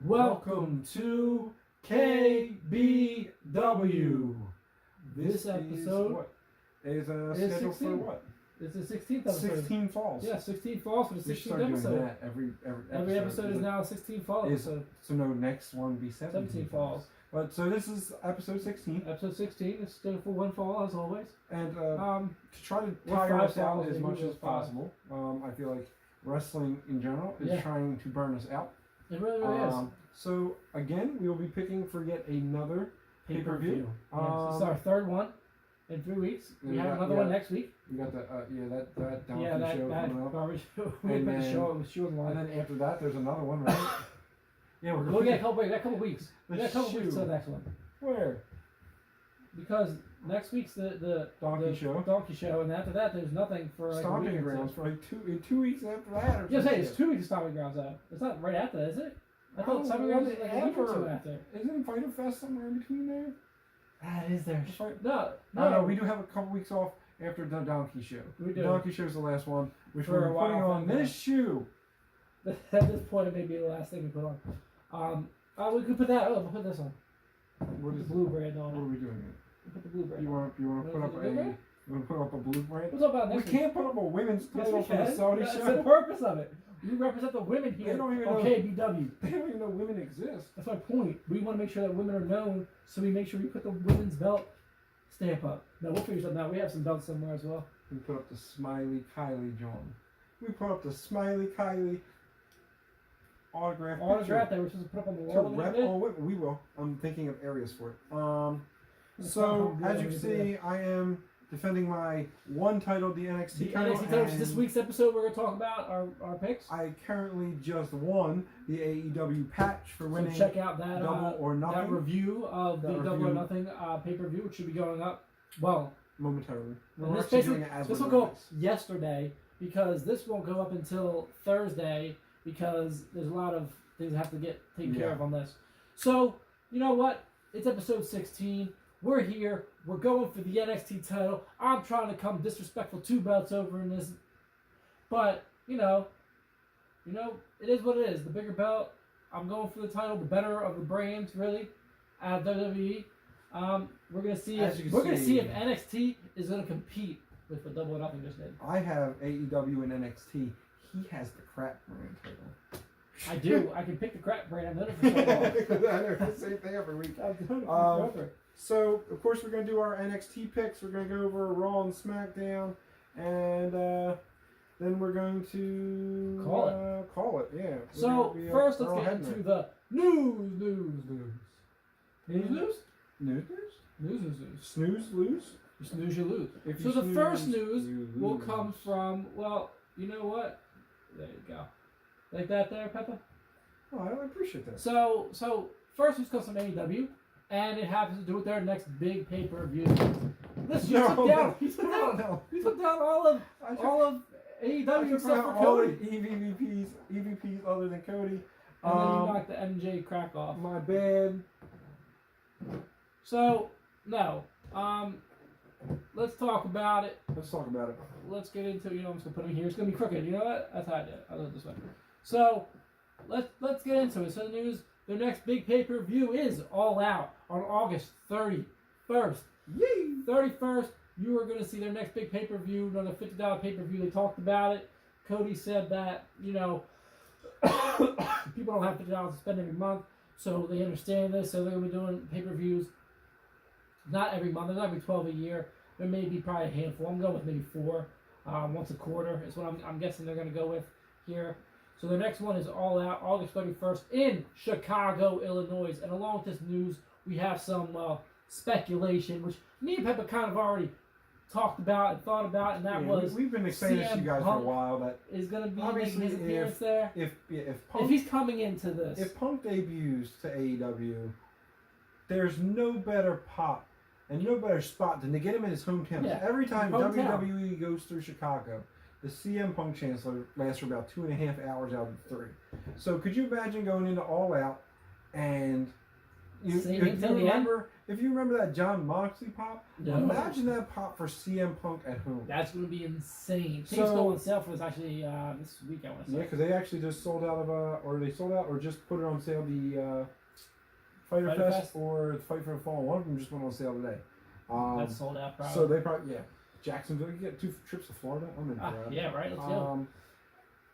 Welcome to KBW. This episode is scheduled 16. for what? It's the 16th episode. 16 falls. Yeah, 16 falls for the 16th episode. Doing that every episode is now 16 falls. So no, next one be 17 falls. But so this is episode 16. Episode 16 is scheduled for one fall as always. And to try to tire us out as much as 5. possible, I feel like wrestling in general is trying to burn us out. It really is. So again, we will be picking for yet another pay-per-view. This is our third one in 3 weeks. We have another one next week. We got that donkey show that coming up. Garbage show. We put the show on And then after that, there's another one, right? Yeah, we'll get a couple weeks. We got a couple weeks till the next one. Where? Because next week's the donkey show, and after that there's nothing for like Stomping Grounds for like 2 weeks after that. Or it's 2 weeks of Stomping Grounds out. It's not right after that, is it? I thought Stomping Grounds was like a week or two after. Isn't Fighter Fest somewhere in between there? That is there. No. We do have a couple weeks off after the donkey show. We do. The donkey show's the last one, which for we're putting on this shoe. At this point, it may be the last thing we put on. We could put that. We'll put this on. What is the blue brand on? What are we doing here? We'll put the blue brand. You want to put up a blue brand? What's up about next week? We can't put up a women's title for the Saudi show. That's the purpose of it. We represent the women here on KBW. They don't even know women exist. That's my point. We want to make sure that women are known, so we make sure we put the women's belt stamp up. No, we'll figure something out. We have some belts somewhere as well. We put up the Smiley Kylie John. We put up the Smiley Kylie autograph that we're supposed to put up on the wall. We will. I'm thinking of areas for it. So as you can see, I am defending my one title, the NXT title. NXT title. This week's episode, we're going to talk about our picks. I currently just won the AEW patch for winning. So check out that Double or Nothing. That review of the Double or Nothing pay-per-view, which should be going up. Well, momentarily. This will go up yesterday because this won't go up until Thursday because there's a lot of things that have to get taken care of on this. So you know what? It's episode 16. We're here. We're going for the NXT title. I'm trying to come disrespectful 2 belts over in this. But, you know, it is what it is. The bigger belt, I'm going for the title. The better of the brands, really, at WWE. We're going to see if NXT is going to compete with what Double or Nothing just did. I have AEW and NXT. He has the crap brand title. I do. I can pick the crap brand. I've done it for so long. I know the same thing every week. I've done it forever. So, of course, we're going to do our NXT picks. We're going to go over Raw and Smackdown. And then we're going to... Call it, yeah. So, first, let's get into the news. Snooze, lose? You snooze, you lose. So the first news will come from, well, you know what? There you go. Like that there, Peppa? Oh, I appreciate that. So first news comes from AEW. And it happens to do with their next big pay-per-view. Listen, he took down all of AEW except for Cody. EVPs other than Cody. And then you knocked the MJ crack off. My bad. So, no. Let's talk about it. Let's get into it. I'm just going to put him here. It's going to be crooked. You know what? That's how I did it. I do it this way. So, let's get into it. So, the news... Their next big pay-per-view is All Out on August 31st. Yay! 31st, you are going to see their next big pay-per-view, another $50 pay-per-view. They talked about it. Cody said that, people don't have $50 to spend every month, so they understand this. So they're going to be doing pay-per-views not every month. They're not every 12 a year. There may be probably a handful. I'm going with maybe 4 once a quarter is what I'm guessing they're going to go with here. So the next one is All Out, August 31st in Chicago, Illinois. And along with this news, we have some speculation, which me and Peppa kind of already talked about and thought about, and that was we've been saying this to you guys for a while. That is going to be making his appearance there. If he's coming into this, if Punk debuts to AEW, there's no better pop and no better spot than to get him in his hometown. Yeah, every time WWE goes through Chicago, the CM Punk Chancellor lasts for about 2.5 hours out of 3. So could you imagine going into All Out and if you remember that Jon Moxley pop, imagine that pop for CM Punk at home. That's going to be insane. Things go on sale for this actually this week, I want to say. Yeah, because they actually just sold out of or just put it on sale the Fighter Fest or Fight for the Fall. One of them just went on sale today. That's sold out probably. So they probably Jacksonville. You get 2 trips to Florida. I'm in for that. Yeah, right. Let's go.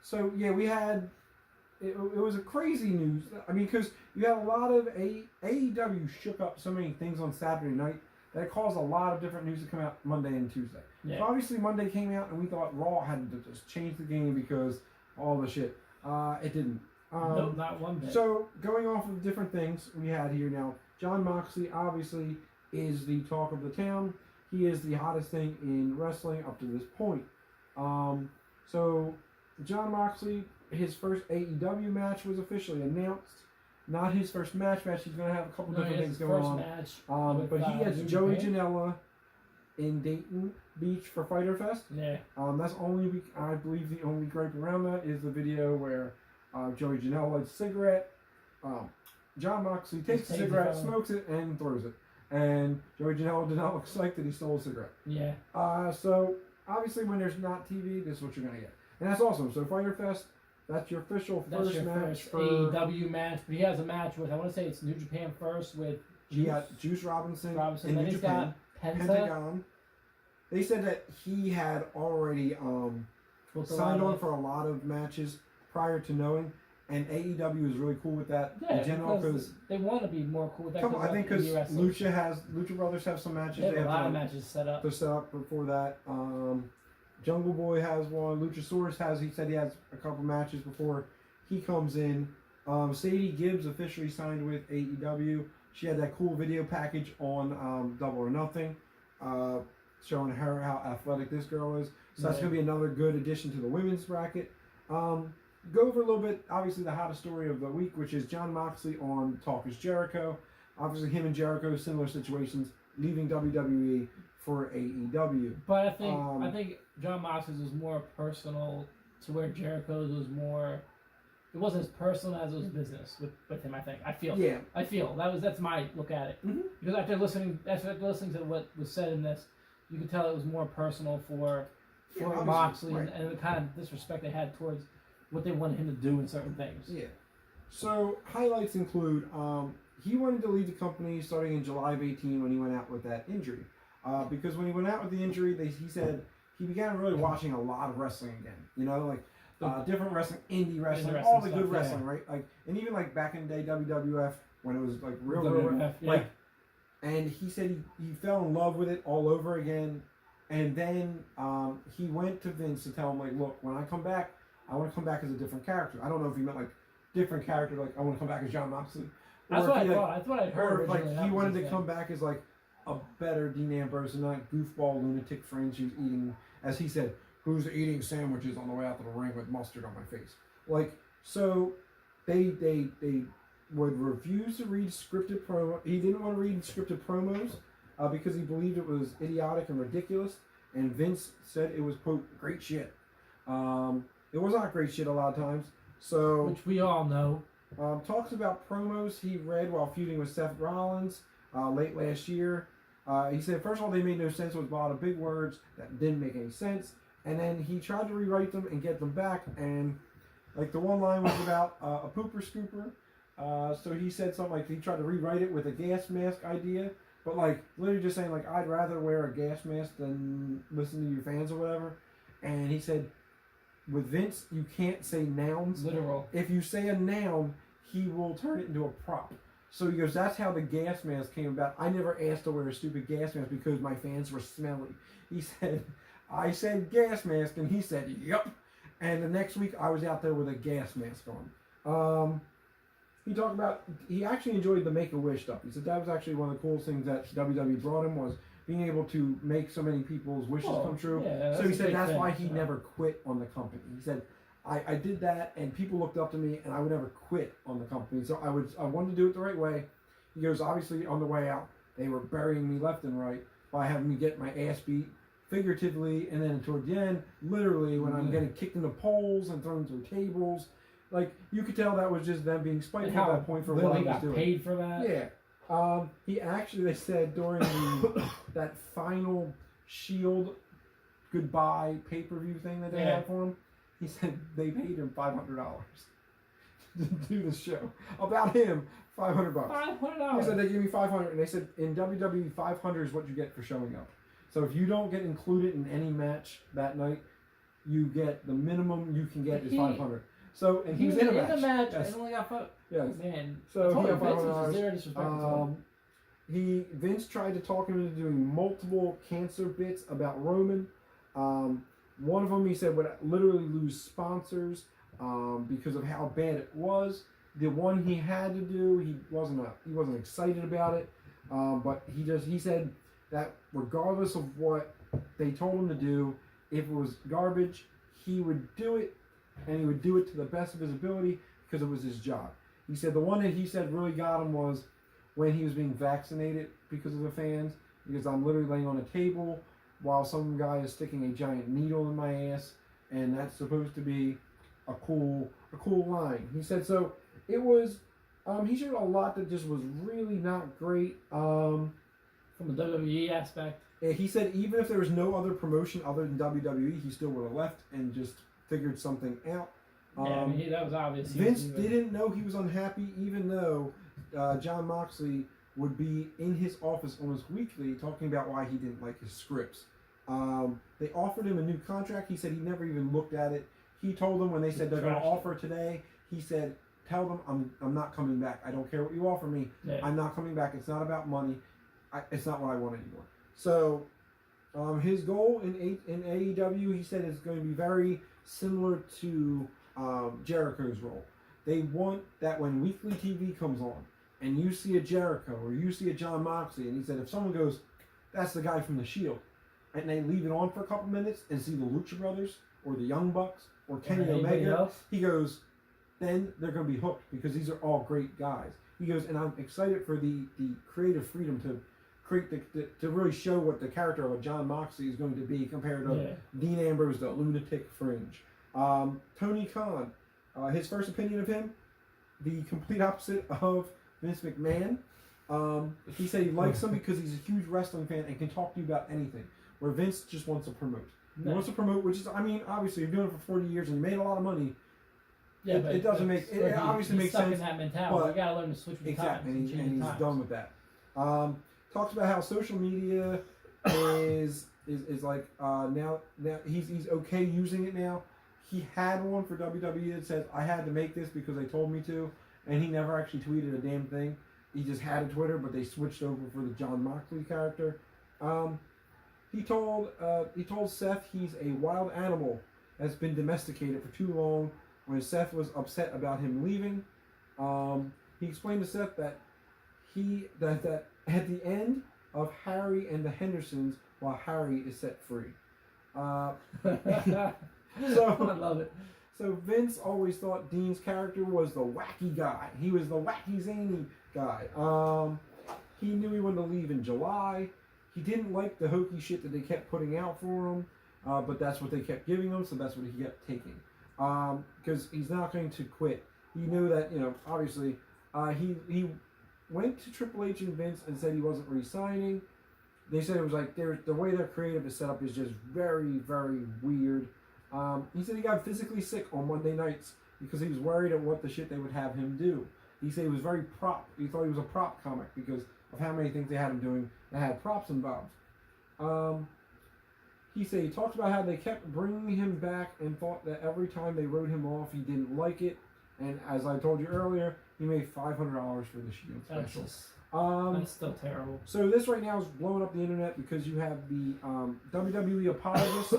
So yeah, we had. It was a crazy news. I mean, because you had a lot of AEW shook up so many things on Saturday night that it caused a lot of different news to come out Monday and Tuesday. Yeah. So obviously Monday came out and we thought Raw had to just change the game because all the shit. It didn't. No, not one bit. So going off of different things we had here now, Jon Moxley obviously is the talk of the town. He is the hottest thing in wrestling up to this point. So Jon Moxley. His first AEW match was officially announced. Not his first match. He's going to have a couple different things going on. Match but he has Joey Janela in Dayton Beach for Fyter Fest. Yeah. That's I believe the only gripe around that is the video where Joey Janela lights a cigarette. Jon Moxley takes a cigarette, smokes it, and throws it. And Joey Janela did not look psyched that he stole a cigarette. Yeah. So obviously when there's not TV, this is what you're going to get. And that's awesome. So Fyter Fest. That's your official first match for AEW match. But he has a match with, I want to say it's New Japan first with Juice Robinson in New Japan. Pentagon. They said that he had already signed on for a lot of matches prior to knowing, and AEW is really cool with that in general because they want to be more cool with that. I think because Lucha Brothers have some matches. They have a lot of matches set up. They're set up before that. Jungle Boy has one. Luchasaurus has. He said he has a couple matches before he comes in. Sadie Gibbs officially signed with AEW. She had that cool video package on Double or Nothing, showing her how athletic this girl is. So that's going to be another good addition to the women's bracket. Go over a little bit, obviously, the hottest story of the week, which is Jon Moxley on Talk is Jericho. Obviously, him and Jericho, similar situations, leaving WWE for AEW. But I think Jon Moxley's was more personal to where Jericho's was more. It wasn't as personal as it was business with him. I feel. That's my look at it. Mm-hmm. Because after listening to what was said in this, you could tell it was more personal for Moxley and the kind of disrespect they had towards what they wanted him to do in certain things. Yeah. So highlights include he wanted to leave the company starting in July of 2018 when he went out with that injury. Because when he went out with the injury, he said he began really watching a lot of wrestling again. You know, like different wrestling, indie wrestling, all the good wrestling, right? Like, and even like back in the day, WWF when it was like real, like. And he said he fell in love with it all over again. And then he went to Vince to tell him, like, look, when I come back, I want to come back as a different character. I don't know if he meant like different character, like I want to come back as Jon Moxley. That's what I thought. That's what I heard. Or if, like, he wanted to come back as like a better Dean Ambrose and not goofball lunatic friends who's eating, as he said, who's eating sandwiches on the way out to the ring with mustard on my face. Like, so they would refuse to read scripted promo. He didn't want to read scripted promos because he believed it was idiotic and ridiculous. And Vince said it was, quote, great shit. It was not great shit a lot of times. So, which we all know. Talks about promos he read while feuding with Seth Rollins late last year. He said, first of all, they made no sense. It was a lot of big words that didn't make any sense. And then he tried to rewrite them and get them back. And, like, the one line was about a pooper scooper. So he said something like he tried to rewrite it with a gas mask idea. But, like, literally just saying, like, I'd rather wear a gas mask than listen to your fans or whatever. And he said, with Vince, you can't say nouns. Literal. If you say a noun, he will turn it into a prop. So he goes, that's how the gas mask came about. I never asked to wear a stupid gas mask because my fans were smelly. He said, I said gas mask, and he said, yep. And the next week, I was out there with a gas mask on. He talked about, he actually enjoyed the Make-A-Wish stuff. He said that was actually one of the coolest things that WWE brought him was being able to make so many people's wishes come true. Yeah, so he said that's why he never quit on the company. He said, I did that and people looked up to me and I would never quit on the company. So I wanted to do it the right way. He goes, obviously on the way out, they were burying me left and right by having me get my ass beat figuratively, and then toward the end, literally when I'm getting kicked into poles and thrown through tables. Like, you could tell that was just them being spiteful at that point for what he was doing. Paid for that. Yeah. He actually, they said during that final Shield goodbye pay-per-view thing that they had for him, he said they paid him $500 to do the show about him. $500. $500. He said they gave me $500, and they said in WWE $500 is what you get for showing up. So if you don't get included in any match that night, you get the minimum you can get is $500. So and he was in a match. Yes. And only got $500. Yes. Man. So he got $500. Vince tried to talk him into doing multiple cancer bits about Roman. One of them he said would literally lose sponsors because of how bad it was. The one he had to do, he wasn't excited about it. But he said that regardless of what they told him to do, if it was garbage, he would do it, and he would do it to the best of his ability because it was his job. He said the one that he said really got him was when he was being vaccinated because of the fans, because I'm literally laying on a table while some guy is sticking a giant needle in my ass, and that's supposed to be a cool line. He said so. It was. He showed a lot that just was really not great. From the WWE aspect. He said even if there was no other promotion other than WWE, he still would have left and just figured something out. That was obvious. Vince didn't know he was unhappy, even though Jon Moxley would be in his office almost weekly talking about why he didn't like his scripts. They offered him a new contract. He said he never even looked at it. He told them when they said they're going to offer today, he said, tell them I'm not coming back. I don't care what you offer me. Yeah. I'm not coming back. It's not about money. It's not what I want anymore. So his goal in AEW, he said, is going to be very similar to Jericho's role. They want that when weekly TV comes on and you see a Jericho or you see a Jon Moxley, and he said if someone goes, that's the guy from the Shield, and they leave it on for a couple minutes and see the Lucha Brothers or the Young Bucks or Kenny Omega, he goes, then they're going to be hooked because these are all great guys. He goes, and I'm excited for the creative freedom to create to really show what the character of a Jon Moxley is going to be compared to Dean Ambrose, the lunatic fringe. Tony Khan, his first opinion of him, the complete opposite of Vince McMahon. He said he likes him because he's a huge wrestling fan and can talk to you about anything, where Vince just wants to promote. He wants to promote, which is, obviously you're doing it for 40 years and you made a lot of money. Yeah, it doesn't make it obviously makes sense. In that mentality. You gotta learn to switch with the times. And he's done with that. Talks about how social media is like now he's okay using it now. He had one for WWE that says I had to make this because they told me to, and he never actually tweeted a damn thing. He just had a Twitter, but they switched over for the Jon Moxley character. He told Seth he's a wild animal that's been domesticated for too long. When Seth was upset about him leaving, he explained to Seth that that at the end of Harry and the Hendersons, while Harry is set free. So I love it. So Vince always thought Dean's character was the wacky guy. He was the wacky zany guy. He knew he wanted to leave in July. He didn't like the hokey shit that they kept putting out for him, but that's what they kept giving him, so that's what he kept taking. Because he's not going to quit. He knew that, obviously, he went to Triple H and Vince and said he wasn't re-signing. They said it was like the way their creative is set up is just very, very weird. He said he got physically sick on Monday nights because he was worried at what the shit they would have him do. He said he was very prop. He thought he was a prop comic because of how many things they had him doing that had props involved. He said he talked about how they kept bringing him back and thought that every time they wrote him off, he didn't like it. And as I told you earlier, he made $500 for the Shield special. That's still terrible. So this right now is blowing up the internet because you have the WWE apologists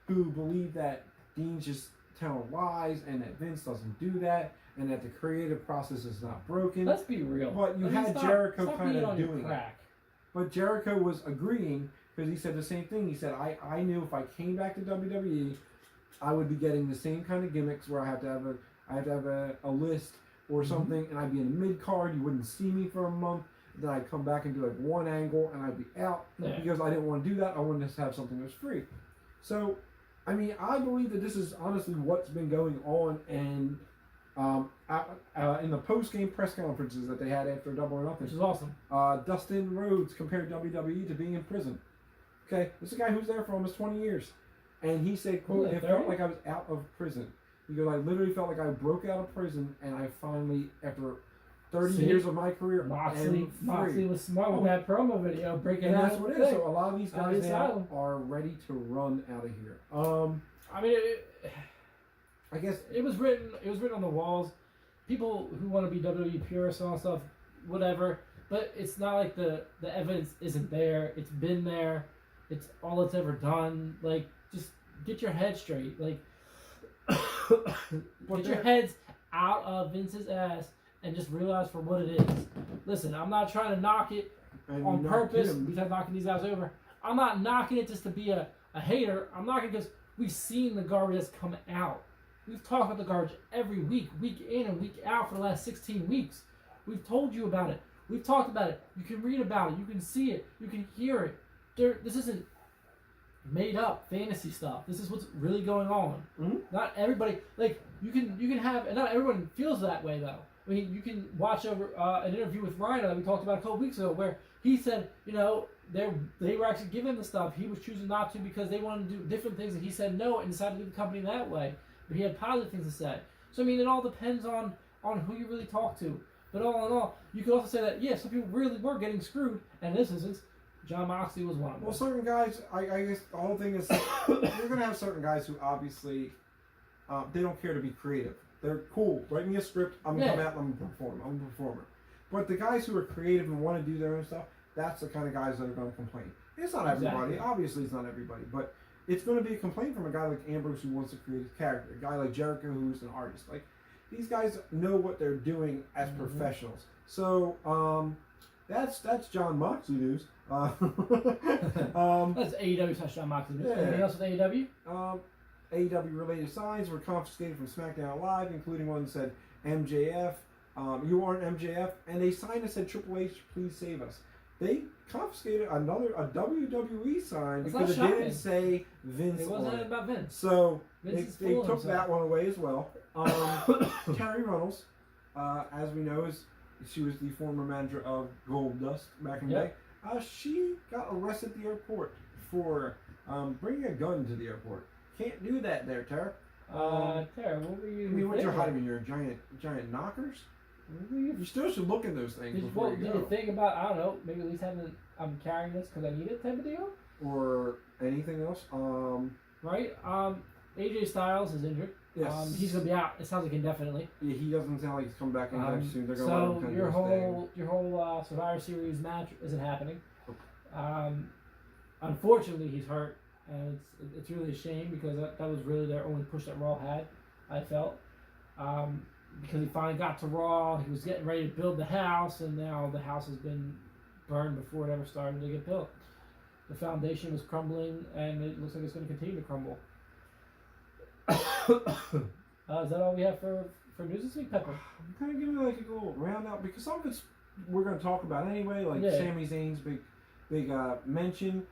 who believe that Dean's just telling lies and that Vince doesn't do that and that the creative process is not broken. Let's be real. But you had Jericho kind of doing it. But Jericho was agreeing because he said the same thing. He said, I knew if I came back to WWE, I would be getting the same kind of gimmicks where I have to have a list or something, and I'd be in the mid card. You wouldn't see me for a month. Then I'd come back and do like one angle, and I'd be out because I didn't want to do that. I wanted to have something that was free. So, I believe that this is honestly what's been going on, and In the post-game press conferences that they had after Double or Nothing, which is awesome. Dustin Rhodes compared WWE to being in prison. Okay, this is a guy who's there for almost 20 years, and he said, "quote It felt like I was out of prison." He goes, "I literally felt like I broke out of prison, and I finally, after 30 years of my career, Moxley was smart with that promo video, breaking out. That's what it is. So a lot of these guys now are ready to run out of here. I mean, I guess it was written. It was written on the walls. People who want to be WWE purists and all that stuff, whatever. But it's not like the evidence isn't there. It's been there. It's all it's ever done. Like, just get your head straight. Like, get your heads out of Vince's ass and just realize for what it is. Listen, I'm not trying to knock it on purpose. We've had knocking these guys over. I'm not knocking it just to be a hater. I'm knocking it because we've seen the garbage that's come out. We've talked about the garbage every week in and week out for the last 16 weeks. We've told you about it. We've talked about it. You can read about it. You can see it. You can hear it. This isn't made up fantasy stuff. This is what's really going on. Mm-hmm. Not everybody, like, you can have, and not everyone feels that way though. I mean, you can watch over an interview with Rhino that we talked about a couple weeks ago where he said, you know, they were actually giving him the stuff. He was choosing not to because they wanted to do different things, and he said no and decided to leave the company that way. But he had positive things to say. So, I mean, it all depends on who you really talk to. But all in all, you could also say that, yeah, some people really were getting screwed, and in this instance, Jon Moxley was one of them. Well, certain guys, I guess the whole thing is, you're going to have certain guys who obviously, they don't care to be creative. They're cool. Write me a script, I'm going to come out and I'm going to perform. I'm a performer. But the guys who are creative and want to do their own stuff, that's the kind of guys that are going to complain. It's not everybody. Obviously, it's not everybody. But it's going to be a complaint from a guy like Ambrose who wants to create a character. A guy like Jericho who's an artist. Like, these guys know what they're doing as professionals. So, that's Jon Moxley news. That's AEW / Jon Moxley news. Anything else with AEW? AEW related signs were confiscated from Smackdown Live, including one that said MJF, you aren't MJF, and a sign that said Triple H, please save us. They confiscated a WWE sign because it didn't say Vince. It wasn't about Vince. So they took that one away as well. Terry Runnels, as we know, she was the former manager of Goldust back in the day. She got arrested at the airport for bringing a gun to the airport. Can't do that there, Tara. Tara, what were you? I mean, what you're hiding in your giant knockers? You still should look in those things before you go. Did you think about, I don't know, maybe at least I'm carrying this because I need it type of deal? Or anything else? Right? AJ Styles is injured. Yes. He's going to be out, it sounds like indefinitely. Yeah, he doesn't sound like he's coming back anytime soon. They're so your whole Survivor Series match isn't happening. Unfortunately, he's hurt. And it's really a shame because that was really their only push that Raw had, I felt. Because he finally got to Raw, he was getting ready to build the house, and now the house has been burned before it ever started to get built. The foundation was crumbling, and it looks like it's going to continue to crumble. Is that all we have for news this week, Pepper? I'm kind of giving like a little round out because some of it's we're going to talk about anyway, like Sami Zayn's big mention.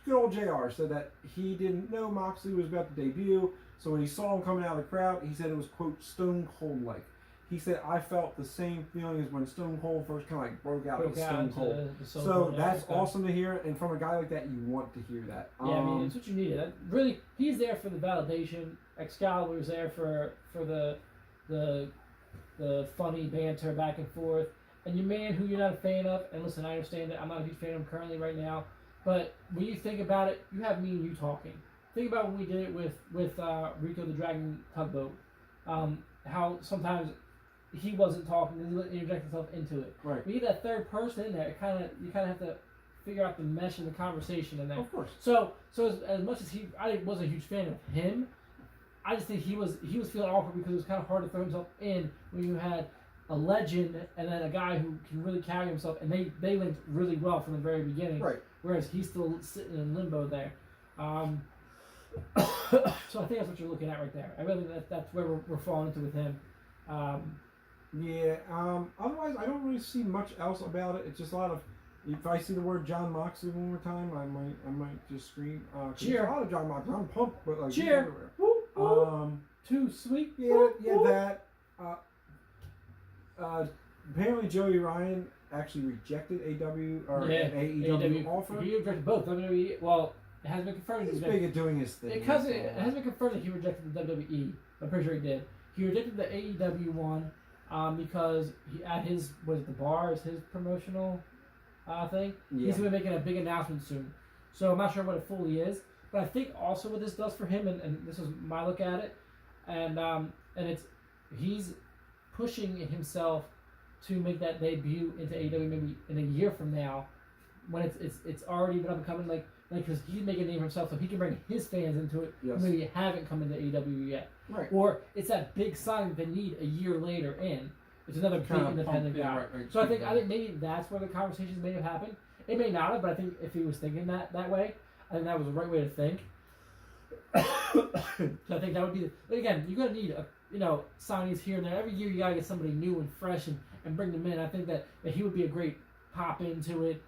Good old JR said that he didn't know Moxley was about to debut, so when he saw him coming out of the crowd, he said it was, quote, Stone Cold like. He said, I felt the same feeling as when Stone Cold first kind of like broke out of Stone Cold. So that's awesome to hear, and from a guy like that, you want to hear that. Yeah, I mean, it's what you needed. Really, he's there for the validation. Excalibur's there for the funny banter back and forth. And your man who you're not a fan of, and listen, I understand that I'm not a huge fan of him currently right now, but when you think about it, you have me and you talking. Think about when we did it with Rico the Dragon Tugboat. How sometimes he wasn't talking, he would interject himself into it. Right. When you get that third person in there, you kind of have to figure out the mesh of the conversation in there. Of course. So as much as I wasn't a huge fan of him, I just think he was feeling awkward because it was kind of hard to throw himself in when you had a legend and then a guy who can really carry himself, and they linked really well from the very beginning. Right. Whereas he's still sitting in limbo there. So I think that's what you're looking at right there. I really think that's where we're falling into with him. Otherwise, I don't really see much else about it. It's just a lot of. If I see the word Jon Moxley one more time, I might just scream. Cheer! A lot of Jon Moxley. I'm pumped, but like cheer! everywhere. Too sweet. Yeah, that. Apparently Joey Ryan actually rejected an AEW offer. He rejected both WWE. Well, it has been confirmed. He's big at doing his thing. Because it has been confirmed that he rejected the WWE. I'm pretty sure he did. He rejected the AEW one because he at his the bar is his promotional thing. Yeah. He's gonna be making a big announcement soon. So I'm not sure what it fully is, but I think also what this does for him, and this is my look at it, and it's he's pushing himself to make that debut into AEW maybe in a year from now, when it's already been up and coming, like because he's making a name for himself, so he can bring his fans into it. Yes. Who maybe haven't come into AEW yet, right? Or it's that big sign they need a year later in. It's another big independent guy. Right, so I think maybe that's where the conversations may have happened. It may not have, but I think if he was thinking that way, I think that was the right way to think. So I think that would be. But again, you're gonna need signees here and there. Every year you gotta get somebody new and fresh and bring them in. I think that he would be a great pop into it.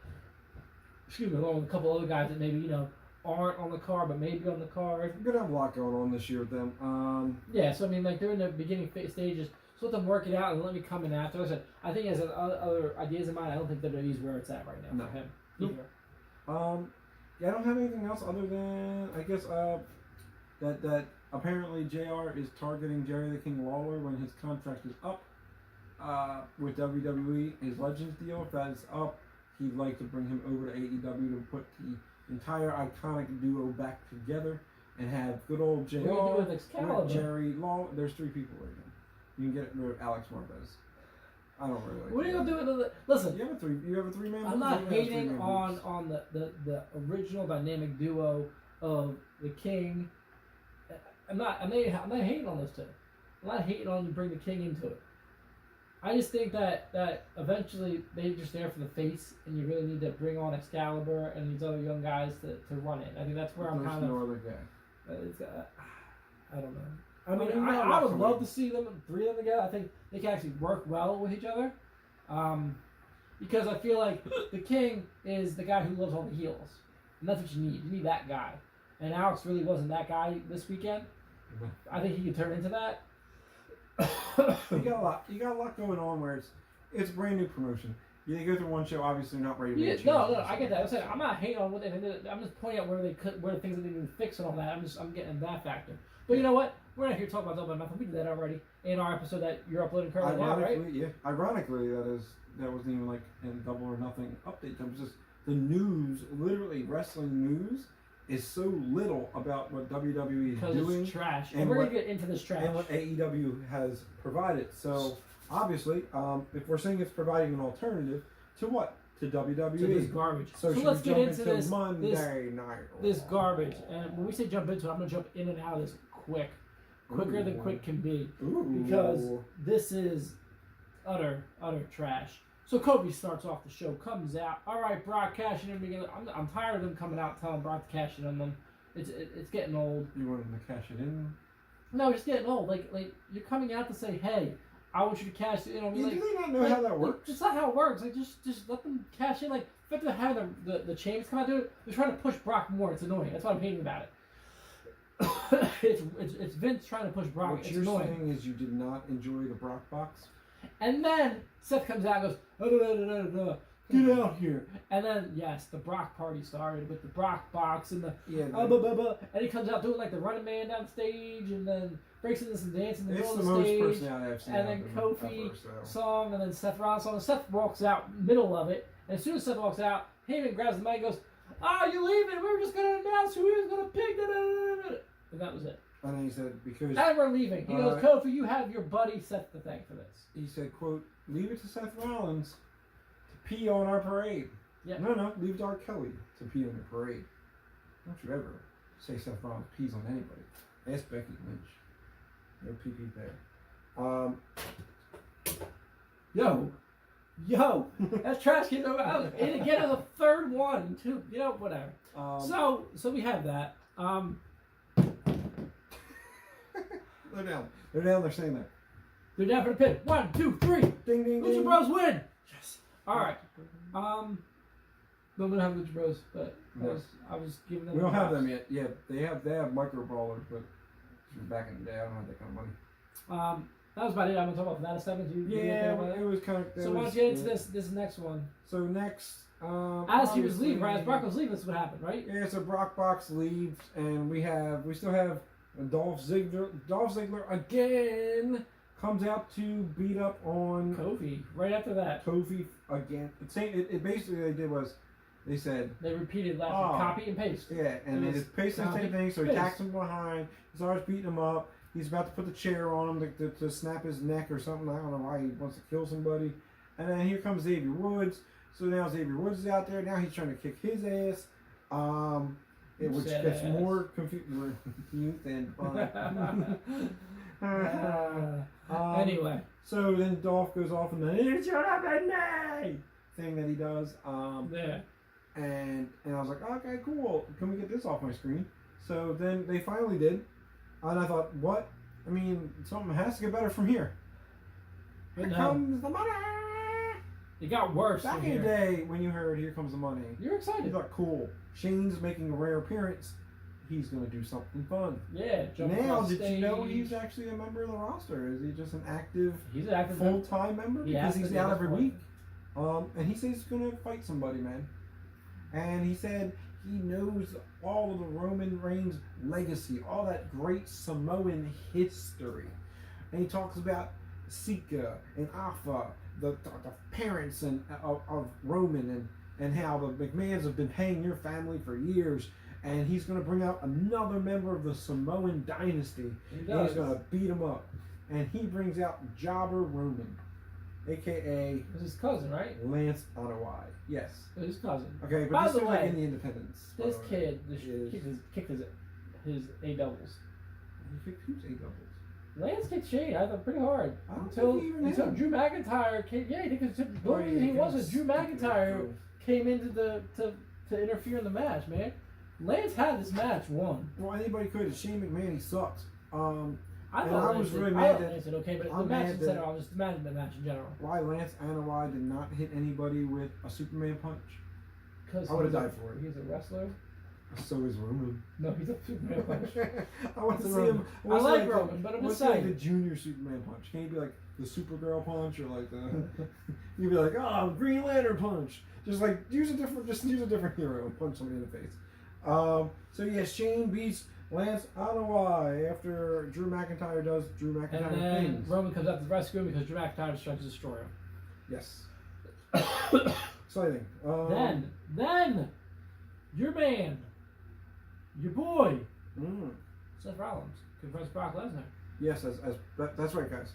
Excuse me, along with a couple other guys that maybe aren't on the card, but maybe on the card. We're gonna have a lot going on this year with them. Yeah, so I mean, they're in the beginning stages. So let them work it out and let me come in after. I think he has other ideas in mind. I don't think WWE is where it's at right now for him either. Yeah, I don't have anything else other than I guess that apparently JR is targeting Jerry the King Lawler when his contract is up with WWE. His Legends deal, if that is up, he'd like to bring him over to AEW to put the entire iconic duo back together and have good old JR with Jerry Lawler. There's 3 people right now. You can get rid of Alex Marvez. I don't really like what are you going to do with it? Listen. You have a 3-man. I'm not hating on the original dynamic duo of the King. I'm not hating on those two. I'm not hating on you bring the King into it. I just think that eventually they're just there for the face, and you really need to bring on Excalibur and these other young guys to run it. I think that's where I'm kind of. No other guy. I don't know. I mean, I would love to see them 3 of them together. I think they can actually work well with each other, because I feel like the King is the guy who loves all the heels, and that's what you need. You need that guy, and Alex really wasn't that guy this weekend. I think he could turn into that. You got a lot going on where it's a brand new promotion. You go through one show, obviously not ready to make changes. No, I get that. I'm saying I'm not hating on what they did. I'm just pointing out where the things that they need to fix and all that. I'm getting that factor. But you know what? We're not here talking about Double or Nothing. We did that already in our episode that you're uploading currently now, right? Yeah. Ironically, that wasn't even like in Double or Nothing update. It was just the news, literally wrestling news, is so little about what WWE is doing. It's trash. And we're going to get into this trash. And what AEW has provided. So, obviously, if we're saying it's providing an alternative to what? To WWE. To this garbage. So let's get into this Monday night. This garbage. And when we say jump into it, I'm going to jump in and out of this quick. Quicker than quick can be. Because this is utter trash. So Kobe starts off the show, comes out. All right, Brock cashing in. I'm tired of them coming out telling Brock to cash in on them. It's getting old. You want him to cash it in? No, it's getting old. Like you're coming out to say, hey, I want you to cash it in on me. Do they not know how that works? It's not how it works. Like just let them cash in. Like if they have the chains come out to it, they're trying to push Brock more. It's annoying. That's what I'm hating about it. It's Vince trying to push Brock. What you're saying is you did not enjoy the Brock box? And then Seth comes out and goes, get out here. And then, yes, the Brock party started with the Brock box and and he comes out doing like the running man down the stage and then breaks into some dance in the middle of the stage. It's the most personality I've seen. And then Kofi song and then Seth Rollins song. And Seth walks out middle of it. And as soon as Seth walks out, Heyman grabs the mic and goes, you're leaving. We were just going to announce who he was going to pick. And that was it. And then he said, because... And we're leaving. He goes, Kofi, you have your buddy Seth to thank for this. He said, quote, leave it to Seth Rollins to pee on our parade. Yep. No, leave it to R. Kelly to pee on your parade. Don't you ever say Seth Rollins pees on anybody. Ask Becky Lynch. No pee-pee there. Yo, that's trash can over. And again, as a third one, too. Whatever. So we have that. They're down. They're saying that. They're down for the pin. 1, 2, 3. Ding, ding, ding. Lucha Bros win. Yes. All right. We don't have Lucha Bros, but I was giving them. We don't have them yet. Yeah, they have micro brawlers, but Back in the day, I don't have that kind of money. That was about it. I'm gonna talk about that segment. Yeah, it was kind of. So why don't you get into this next one? So next, as he was leaving, right? As Brock was leaving, this is what happened, right? Yeah. So Brock Box leaves, and we still have Dolph Ziggler. Dolph Ziggler again comes out to beat up on Kofi. Right after that, Kofi again. It basically they did was. They said they repeated that copy and paste. Yeah, and they just pasted the same thing. So he attacks him behind. He starts beating him up. He's about to put the chair on him to snap his neck or something. I don't know why he wants to kill somebody. And then here comes Xavier Woods. So now Xavier Woods is out there. Now he's trying to kick his ass. Which gets more confusing than fun. Anyway. So then Dolph goes off and then shut up at me thing that he does. Yeah. And I was like, okay, cool. Can we get this off my screen? So then they finally did. And I thought, what? I mean, something has to get better from here. Here comes the money! It got worse. Back in the day, when you heard "Here Comes the Money," you're excited. You thought, cool. Shane's making a rare appearance. He's going to do something fun. Yeah. Now, did you know he's actually a member of the roster? Is he just an active, full-time member? Because he's out every week. And he says he's going to fight somebody, man. And he said he knows all of the Roman Reigns legacy, all that great Samoan history. And he talks about Sika and Afa, the parents of Roman, and how the McMahons have been paying your family for years. And he's going to bring out another member of the Samoan dynasty. And he's going to beat him up. And he brings out Jobber Roman, a.k.a. It's his cousin, right? Lance Anoa'i. Yes. It's his cousin. Okay, but this is like in the Independence. This kid kicked his A-doubles. He kicked whose A-doubles? Lance kicked Shane, I thought, pretty hard. Until Drew McIntyre came. Yeah, because the only reason he wasn't Drew McIntyre came into to interfere in the match, man. Lance had this match won. Well, anybody could. It's Shane McMahon. He sucks. I was really mad that Lance did okay, but the match in general, I was just mad at the match in general. Why Lance Anoa'i did not hit anybody with a Superman punch? Because I would have died for it. He's a wrestler. So is Roman. No, he's a Superman punch. I want to see him. I like Roman, but I'm just saying. Like the junior Superman punch. Can he be like the Supergirl punch or like the? You'd be like, oh, Green Lantern punch. Just like use a different hero and punch somebody in the face. So yeah, Shane beats Lance Anoa'i after Drew McIntyre does Drew McIntyre and then things. Roman comes out to the rescue because Drew McIntyre is trying to destroy him. Yes. Exciting. Then your man, your boy, Seth Rollins confronts Brock Lesnar. Yes, that's right, guys.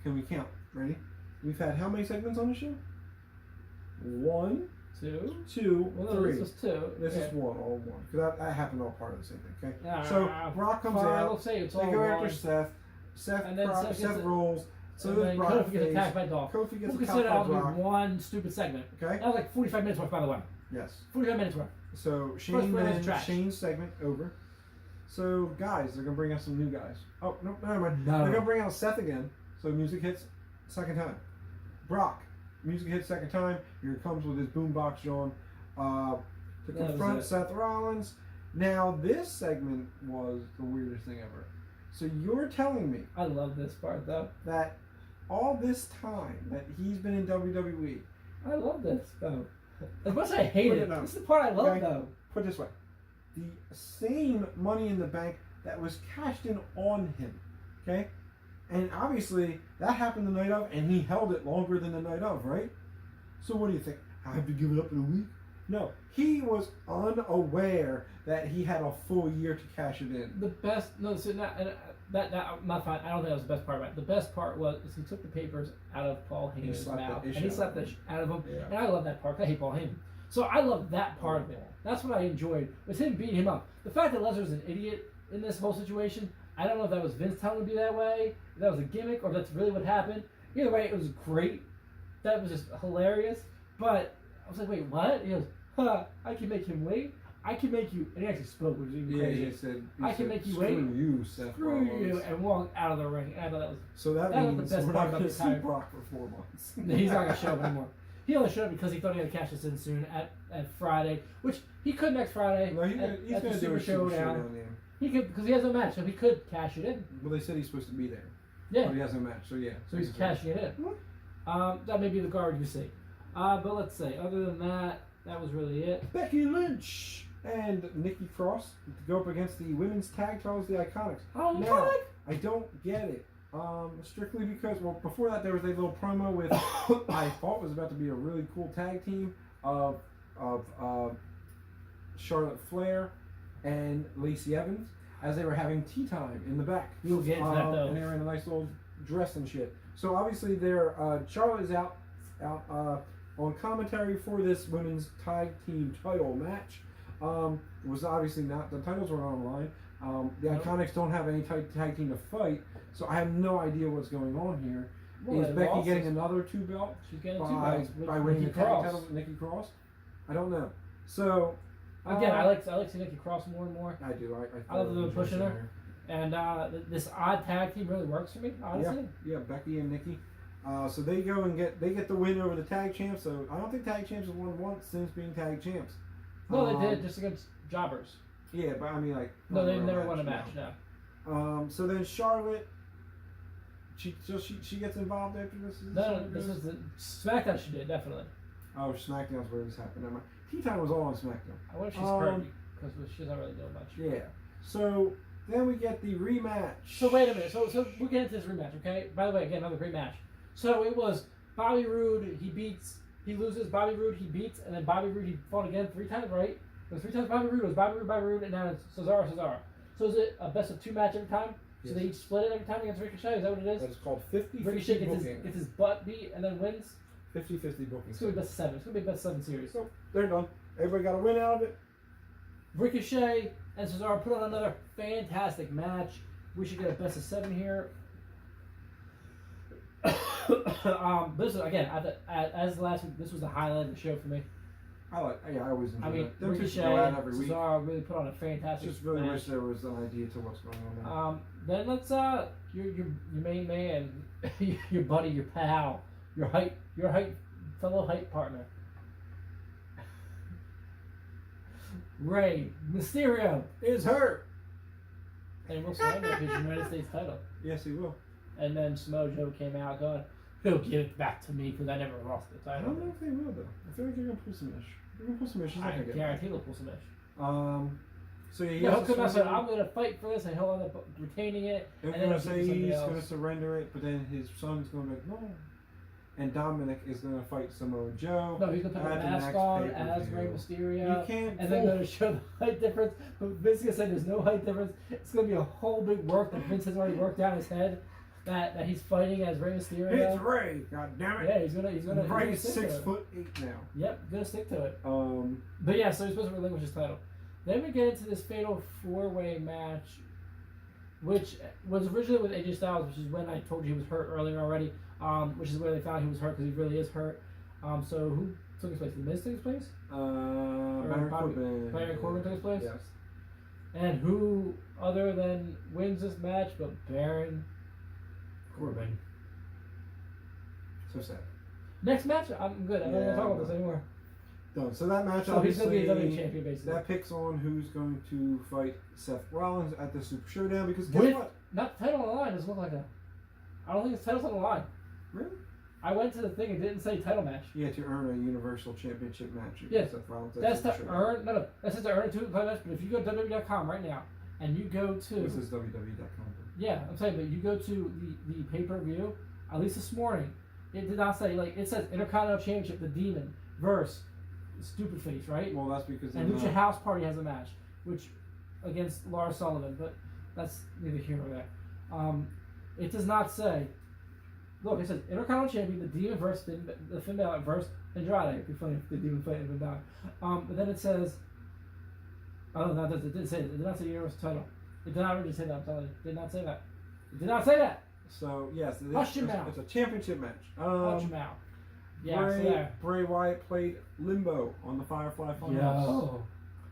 Can we count? Ready? We've had how many segments on the show? 1, 2, well, 3. This was 2. This is all one. Because that happened all part of the same thing, okay? So so Brock comes out. Let's say it's they all go one. after Seth. Seth rolls. So does Brock. Kofi gets attacked by Dolph. Kofi gets attacked attacked by Brock. One stupid segment. Okay. That was like 45 minutes worth, by the way. Yes. 45 minutes worth. So Shane's segment over. So guys, they're gonna bring out some new guys. Oh no, never mind. No. They're gonna bring out Seth again. So music hits second time. Brock, music hits second time. Here it comes with his boombox John to confront Seth Rollins. Now this segment was the weirdest thing ever. So you're telling me I love this part though. that all this time that he's been in WWE, I love this though. As much as I hate it, this is the part I love though. Put it this way. The same Money in the Bank that was cashed in on him, okay? And obviously, that happened the night of, and he held it longer than the night of, right? So what do you think? I have to give it up in a week? No. He was unaware that he had a full year to cash it in. The best, no, so not, that not fine. I don't think that was the best part about it. The best part was he took the papers out of Paul Heyman's mouth, and he slapped the out of him. Yeah. And I love that part. I hate Paul Heyman. So I love that part of it. That's what I enjoyed, was him beating him up. The fact that Lesnar's an idiot in this whole situation, I don't know if that was Vince telling him to be that way, if that was a gimmick, or if that's really what happened. Either way, it was great. That was just hilarious. But I was like, wait, what? He goes, I can make him wait. I can make you, and he actually spoke, which was even crazy. He said, I can make you wait. Screw you, Seth Screw Rollins. you, and walk out of the ring. And I thought that was, so that means the best we're part not about going to this see entire Brock for 4 months. He's not going to show up anymore. He only showed up because he thought he had to cash this in soon at Friday, which he could next Friday. No, he's at going to the do a Super Showdown. He could, because he has no match, so he could cash it in. Well, they said he's supposed to be there. Yeah. But he has no match, so yeah. So he's cashing it in. That may be the guard you see. But let's say, other than that, that was really it. Becky Lynch and Nikki Cross to go up against the women's tag titles, the Iconics. Oh, now, I don't get it. Strictly because, well, before that there was a little promo with I thought was about to be a really cool tag team of Charlotte Flair and Lacey Evans as they were having tea time in the back. We'll get into that though. And they were in a nice little dress and shit. So obviously Charlotte is out on commentary for this women's tag team title match. It was obviously not, the titles were on the line. The Iconics don't have any tag team to fight, so I have no idea what's going on here. Well, is Becky getting another 2 belt? She's getting 2 by, belts by winning the tag title with Nikki Cross? I don't know. So again, I like seeing Nikki Cross more and more. I do. I love them pushing her. And this odd tag team really works for me, honestly. Yeah, Becky and Nikki. So they go and get the win over the tag champs. So I don't think tag champs have won once since being tag champs. No, they did just against jobbers. Yeah, but I mean like. No, they've never won a match. No. So then Charlotte. She gets involved after this. No, this was the SmackDown. She did definitely. Oh, SmackDown's where this happened. Never mind. Tea Time was all on SmackDown. I wonder if she's hurt because she's not really doing much. Yeah. So then we get the rematch. So wait a minute. So we'll get into this rematch, okay? By the way, again, another great match. So it was Bobby Roode. He loses. Bobby Roode. He beats, and then Bobby Roode. He fought again 3 times, right? It was 3 times Bobby Roode. It was Bobby Roode, and now it's Cesaro. So is it a best of 2 match every time? So they each split it every time against Ricochet? Is that what it is? That is called 50-50 Ricochet booking. gets his butt beat and then wins? 50-50 booking. It's going to be best of 7. It's going to be best of 7 series. So they're done. Everybody got a win out of it. Ricochet and Cesaro put on another fantastic match. We should get a best of 7 here. This is, again, as last week, this was the highlight of the show for me. I always enjoy that. Them Ricochet go out and every week. Cesaro really put on a fantastic Just really match. wish there was an idea to what's going on now. Then let's your main man, your buddy, your pal, your fellow hype partner, Rey Mysterio is hurt. And will surrender his United States title. Yes, he will. And then Samoa Joe came out going, he'll give it back to me because I never lost the I title. don't know if they will though. I feel like they're gonna pull some ish. They're gonna pull some ish. I guarantee they'll pull some ish. So yeah, He'll come out and say, I'm going to fight for this, and he'll end up retaining it. They're and going then to he'll say give it to he's somebody going to else. surrender it, but then his son's going to be like, no. And Dominic is going to fight Samoa Joe. No, he's going to put a at the mask next on pay-per-view. as Rey Mysterio. You can't and then fool- going to show the height difference. But Vince is going to say there's no height difference. It's going to be a whole big work that Vince has already worked out in his head that he's fighting as Rey Mysterio. It's Ray, god damn it. Yeah, he's gonna Ray's stick to it. 6'8" now. Yep, gonna stick to it. Um, But yeah, so he's supposed to relinquish his title. Then we get into this fatal 4-way match, which was originally with AJ Styles, which is when I told you he was hurt earlier already. Which is where they found he was hurt because he really is hurt. So who took his place? Did The Miz take his place? Baron Corbin. Baron Corbin took his place. Yes. And who other than wins this match but Baron Corbin? So sad. Next match, I'm good. I don't want to talk about this anymore. Done. So that match, So he's going to be a obviously, WWE champion, basically. that picks on who's going to fight Seth Rollins at the Super Showdown because guess With what? not the title on the line. Doesn't look like that. I don't think his title's on the line. Really? I went to the thing. It didn't say title match. Yeah, to earn a Universal Championship match against Yeah, Seth Rollins. That's Super to Showdown. earn. No, that's just to earn a title match. But if you go to WWE.com right now and you go to This is WWE.com. yeah, I'm saying, but you go to the pay-per-view. At least this morning, it did not say it says Intercontinental Championship, the Demon versus Stupid Face, right? Well, that's because And Lucha House Party has a match, which against Lars Sullivan, but that's neither here nor there. It does not say. Look, it says Intercontinental Champion, the Demon versus the Finn Balor versus Andrade. It'd be funny if the Demon fighting Finn Balor. But then it says, oh no, it didn't say that. It did not say Universal title. It did not really say that. I'm telling you, it did not say that. It did not say that. So yes, Hush your mouth. it's a championship match. Watch him out. Yeah, so there. Bray Wyatt played Limbo on the Firefly Funhouse. Oh.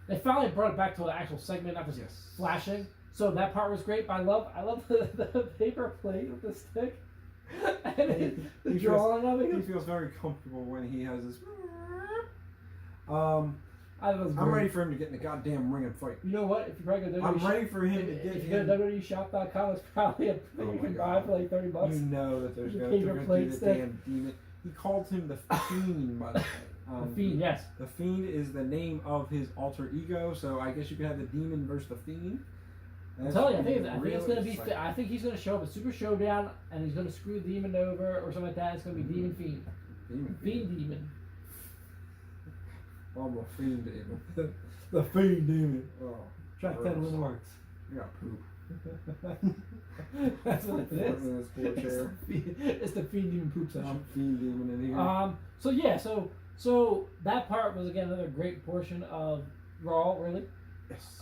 They finally brought it back to an actual segment, not just Yes. flashing. So that part was great. But I love the paper plate with the stick and the drawing of He it. feels very comfortable when he has this. I was I'm ready for him to get in the goddamn ring and fight. You know what? If you probably go to I'm ready for him to get if you him. go to WWEshop.com, it's probably a thing you can buy for like $30. You know that there's The going Paper to Plate do the stick. damn demon. He called him the Fiend, by the way. The Fiend, yes. The Fiend is the name of his alter ego, so I guess you could have the demon versus the Fiend. I'm telling you, I think it's going to be. I think he's going to show up at Super Showdown, and he's going to screw Demon over or something like that. It's going to be Demon Fiend. Fiend Demon. I'm a Fiend Demon. The Fiend Demon. Oh, Track 10 in the works. You got poop. That's what it is. In this poor chair. It's the Fiend Demon poop session. Fiend Demon in here. So yeah, so that part was again another great portion of Raw, really. Yes.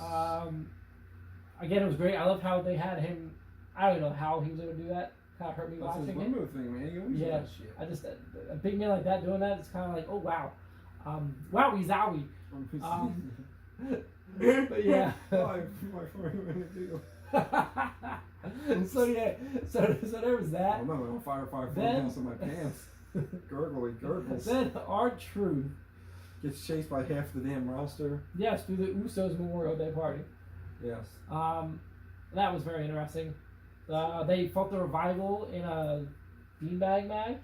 Again, it was great. I love how they had him. I don't know how he was able to do that. Kind of hurt me That's his watching it. limbo thing, man. He always Yeah, does shit. I just a big man like that doing that. It's kind of like, oh wow, wowie zowie. But yeah. my favorite deal. So yeah, so there was that. Oh no, I'm fire Then- down my pants. Gurgles. Then R-Truth, Gets chased by half the damn roster. yes, through the Usos Memorial Day party. Yes. That was very interesting. They fought the Revival in a beanbag match.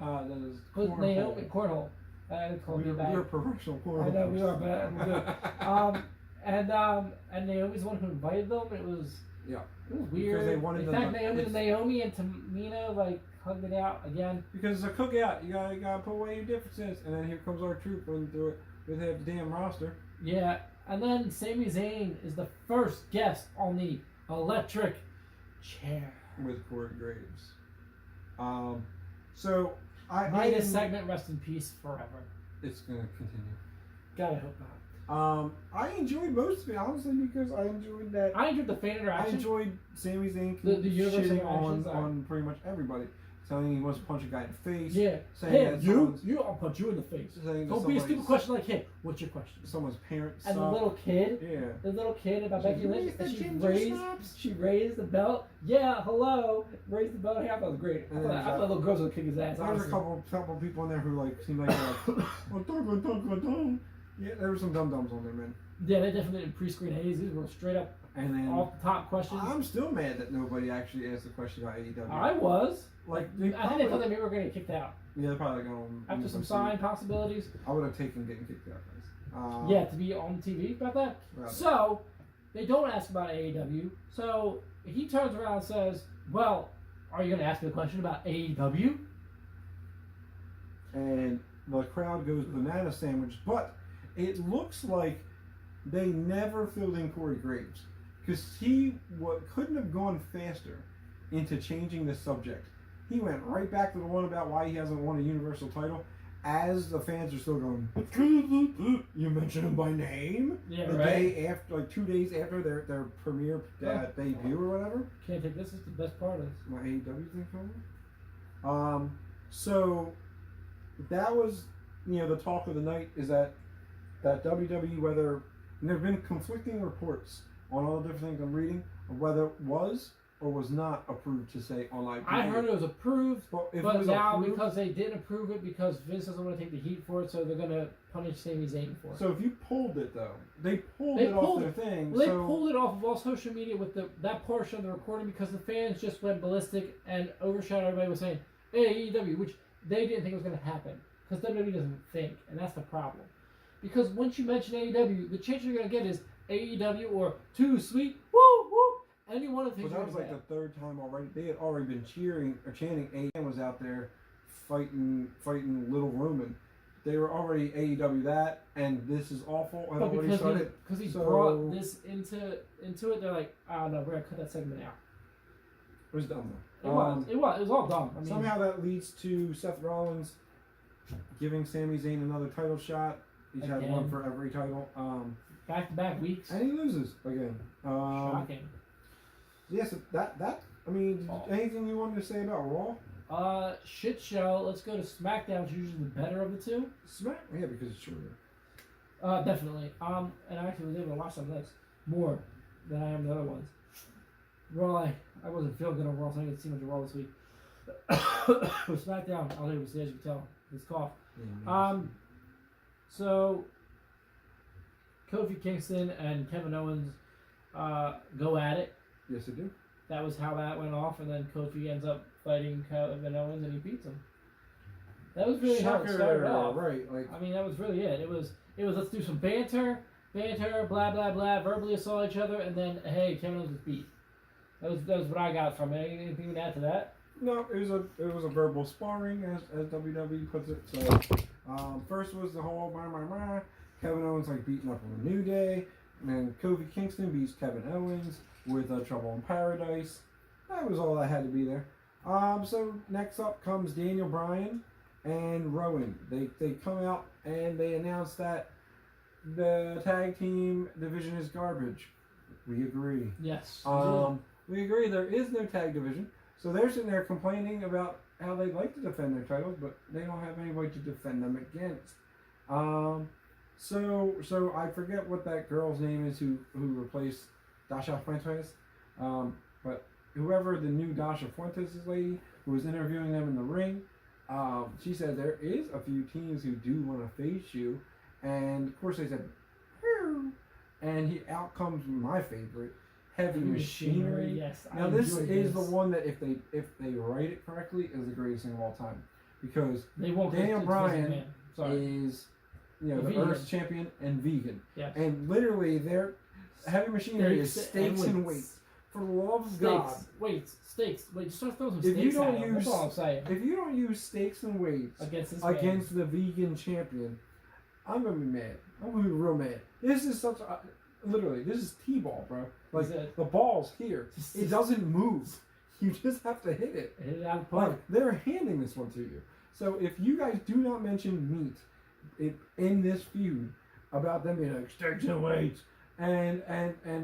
That is With Naomi Cornhole. We're professional cornhole. I know we are, but I'm good. And Naomi's the one who invited them. It was weird. Because they wanted in them fact, to- Naomi and Tamina like hugged it out again. Because it's a cookout, you gotta put away your differences, and then here comes our troop running through it with half the damn roster. Yeah, and then Sami Zayn is the first guest on the electric chair. With Corey Graves. So I May this segment rest in peace forever. It's gonna continue. Gotta hope not. I enjoyed most of it honestly because I enjoyed that. I enjoyed the fan I interaction. enjoyed Sami Zayn The universal shitting interactions, on pretty much everybody, telling he wants to punch a guy in the face. Yeah. Saying Hey, that I'll punch you in the face. saying that Don't be a stupid somebody's- question like, hey, what's your question? Someone's parents. And the suck. little kid, Yeah. about She Becky Lynch, raised the and ginger snaps. she raised the belt. Yeah, hello. Raised the belt. I thought that was great. I And thought little girls would kick his ass. There was a honestly. couple people in there who like seemed like oh, yeah, there were some dum dums on there, man. Yeah, they definitely didn't pre-screen Hayes. These were straight up And then off the top questions. I'm still mad that nobody actually asked a question about AEW. I was. Like I think they thought that maybe we were going to get kicked out. Yeah, they're probably going After some sign possibilities. I would have taken getting kicked out, guys. Yeah, to be on TV about that. Rather. So, they don't ask about AEW. So, he turns around and says, well, are you going to ask me a question about AEW? And the crowd goes banana sandwich, but it looks like they never filled in Corey Graves because he couldn't have gone faster into changing the subject. He went right back to the one about why he hasn't won a Universal title as the fans are still going, you mentioned him by name? Yeah, the right. day after, like 2 days after their premiere debut or whatever. Can't take this. Is the best part of this. My AEW thing coming. So that was, the talk of the night is that WWE, whether, and there have been conflicting reports on all the different things I'm reading, of whether it was or was not approved to say on live TV. I heard it was approved, But if it but was now approved, because they didn't approve it because Vince doesn't want to take the heat for it, so they're going to punish Sami Zayn for it. so if you pulled it though, they pulled it off their thing. Well, they so pulled it off of all social media with that portion of the recording because the fans just went ballistic and overshadowed everybody was saying, hey, AEW, which they didn't think was going to happen because WWE doesn't think, and that's the problem. Because once you mention AEW, the chance you're going to get is AEW or Too Sweet, woo, woo. Any one of the But things. that was like the third time already. They had already been cheering or chanting. AEW was out there fighting Little Roman. They were already AEW that, and this is awful. And But already because started. he brought this into it, they're like, oh no, we're gonna cut that segment out. It was dumb though. It was all dumb. I mean, Somehow that leads to Seth Rollins giving Sami Zayn another title shot. He's had one for every title. back-to-back weeks. And he loses again. Shocking. Yes, I mean, anything you wanted to say about Raw? Shit show. Let's go to SmackDown, which is usually the better of the two. Yeah, because it's shorter. Definitely. And I actually was able to watch some of this more than I am the other ones. Raw, I wasn't feeling good on Raw, so I didn't see much of Raw this week. With SmackDown, I was able to see, as you can tell, this cough. Yeah, So Kofi Kingston and Kevin Owens go at it. Yes, they do. That was how that went off, and then Kofi ends up fighting Kevin Owens and he beats him. That was really how it started off. Right. Like, I mean, that was really it. It was let's do some banter, blah blah blah, verbally assault each other, and then hey, Kevin Owens was beat. That was what I got from it. Anything to add to that? no, it was a verbal sparring, as WWE puts it. So, first was the whole Kevin Owens like beating up on the New Day, and then Kofi Kingston beats Kevin Owens with Trouble in Paradise. That was all that had to be there. So next up comes Daniel Bryan and Rowan. They come out and they announce that the tag team division is garbage. We agree. Yes. We agree there is no tag division. So they're sitting there complaining about how they'd like to defend their titles, but they don't have anybody to defend them against. So I forget what that girl's name is who replaced Dasha Fuentes. But whoever the new Dasha Fuentes lady who was interviewing them in the ring, she said there is a few teams who do want to face you, and of course they said, "Whew." And out comes my favorite, Heavy Machinery. Yes. Now this is the one that if they write it correctly is the greatest thing of all time, because They won't Daniel Bryan Sorry. is the vegan. Earth's champion and vegan, Yes. and literally their Heavy Machinery is steaks and weights. For the love of God, Steaks. Wait, just start throwing some if you steaks don't at him. use That's all I'm saying. if you don't use steaks and weights against the vegan champion, I'm gonna be mad. I'm gonna be real mad. This is such a literally this is T-ball, bro. Like the ball's here, it doesn't move. You just have to hit it. Hit it out of the park. Like they're handing this one to you. So if you guys do not mention meat in this feud about them being like steaks and weights, and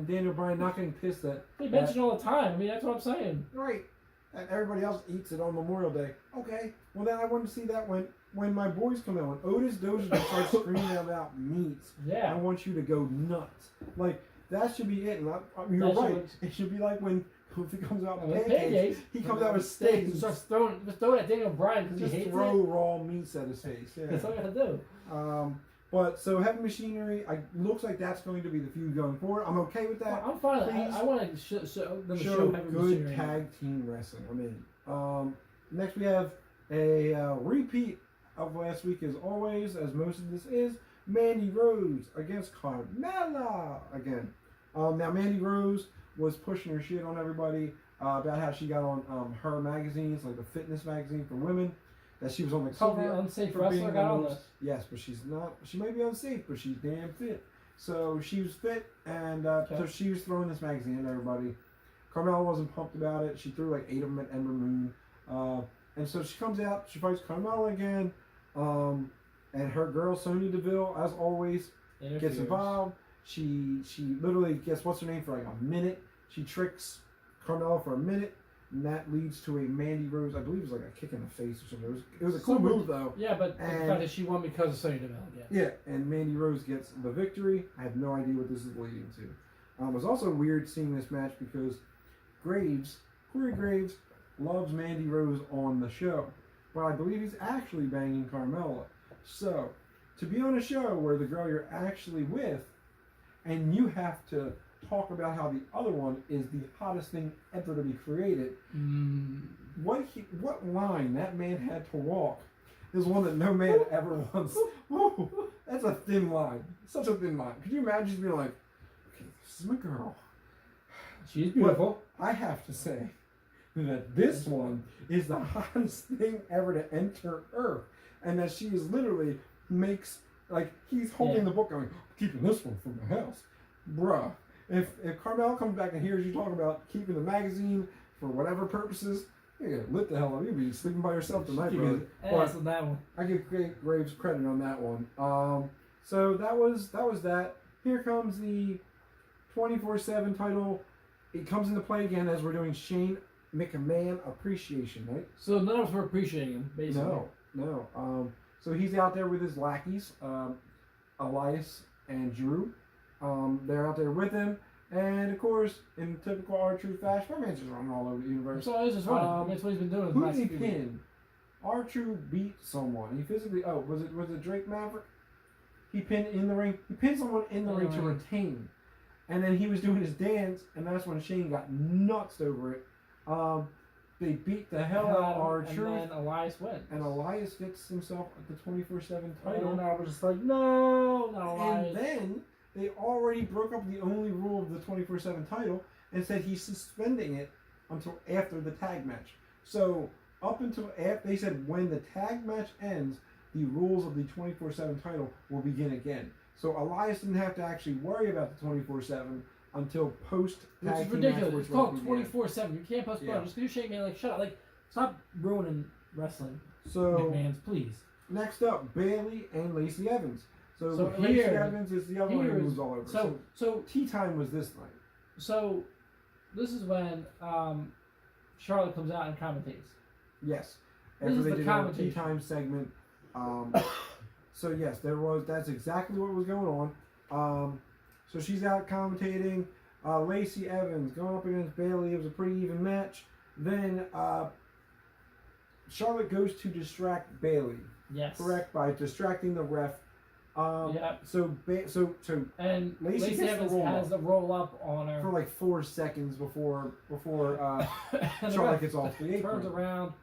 Daniel Bryan not getting pissed that They mention all the time. I mean, that's what I'm saying. right, and everybody else eats it on Memorial Day. Okay, well then I want to see that when my boys come out, when Otis Dozier starts screaming about meats. Yeah. I want you to go nuts. Like that should be it. And you're right. It should be like when Kofi comes out with pancakes. He comes out with steaks. He starts throwing at Daniel Bryan because he Just hates throw it. raw meats at his face. Yeah. That's all you have to do. But so Heavy Machinery, looks like that's going to be the feud going forward. I'm okay with that. I'm fine. I want to show Heavy good Machinery. tag team wrestling. I mean, next we have a repeat of last week as always, as most of this is Mandy Rose against Carmella again. Now Mandy Rose was pushing her shit on everybody about how she got on her magazines, like the fitness magazine for women, that she was on the cover. So the unsafe for wrestler being got the on most, this. yes, but she's not. She may be unsafe, but she's damn fit. So she was fit, and so she was throwing this magazine at everybody. Carmella wasn't pumped about it. She threw like 8 of them at Ember Moon, and so she comes out. She fights Carmella again, and her girl Sonya Deville, as always, gets involved. She literally gets what's her name for like a minute. She tricks Carmella for a minute, and that leads to a Mandy Rose, I believe it was like a kick in the face or something. It was a cool move though. Yeah, but the fact that she won because of Sonya Deville again. Yeah, and Mandy Rose gets the victory. I have no idea what this is leading to. It was also weird seeing this match because Corey Graves, loves Mandy Rose on the show, but I believe he's actually banging Carmella. So, to be on a show where the girl you're actually with, and you have to talk about how the other one is the hottest thing ever to be created, what line that man had to walk is one that no man ever wants. Woo, that's a thin line. Such a thin line. Could you imagine just being like, okay, this is my girl. She's beautiful. But I have to say that this one is the hottest thing ever to enter Earth. And that she is literally makes, like, he's holding the book going, keeping this one from the house. Bruh. If Carmella comes back and hears you talk about keeping the magazine for whatever purposes, you're gonna lit the hell up. You'll be sleeping by yourself tonight, brother. On that one. I give Graves credit on that one. So that was that. Here comes the 24/7 title. It comes into play again as we're doing Shane McMahon Appreciation Night. So none of us were appreciating him, basically. No. So he's out there with his lackeys, Elias and Drew. They're out there with him. And, of course, in typical R-Truth fashion, my man's just running all over the universe. So he's just running. That's what he's been doing. Who did he pin? R-Truth beat someone. He physically... Oh, was it Drake Maverick? he pinned in the ring. He pinned someone in the ring to retain, and then he was doing his dance, and that's when Shane got nuts over it. They beat the hell out of R-Truth, and then Elias wins. And Elias gets himself the 24/7 title. And I was just like, no, not Elias. And then they already broke up the only rule of the 24/7 title and said he's suspending it until after the tag match. So up until after, they said when the tag match ends, the rules of the 24/7 title will begin again. So Elias didn't have to actually worry about the 24/7 until post tag. Which is ridiculous. It's called 24/7. You can't postpone. Yeah. Just because you're shaking, like, shut up. Like, stop ruining wrestling. So, McMahon's, please. Next up, Bayley and Lacey Evans. So Lacey Evans is the other one who moves all over. So tea time was this night. So this is when Charlotte comes out and commentates. Yes. After they did a tea time segment. So yes, that's exactly what was going on. So she's out commentating. Lacey Evans going up against Bayley. It was a pretty even match. Then Charlotte goes to distract Bayley. Yes. Correct, by distracting the ref. Yep. So and Lacey Evans has the roll up on her for like 4 seconds before Charlotte gets off the apron. Turns around.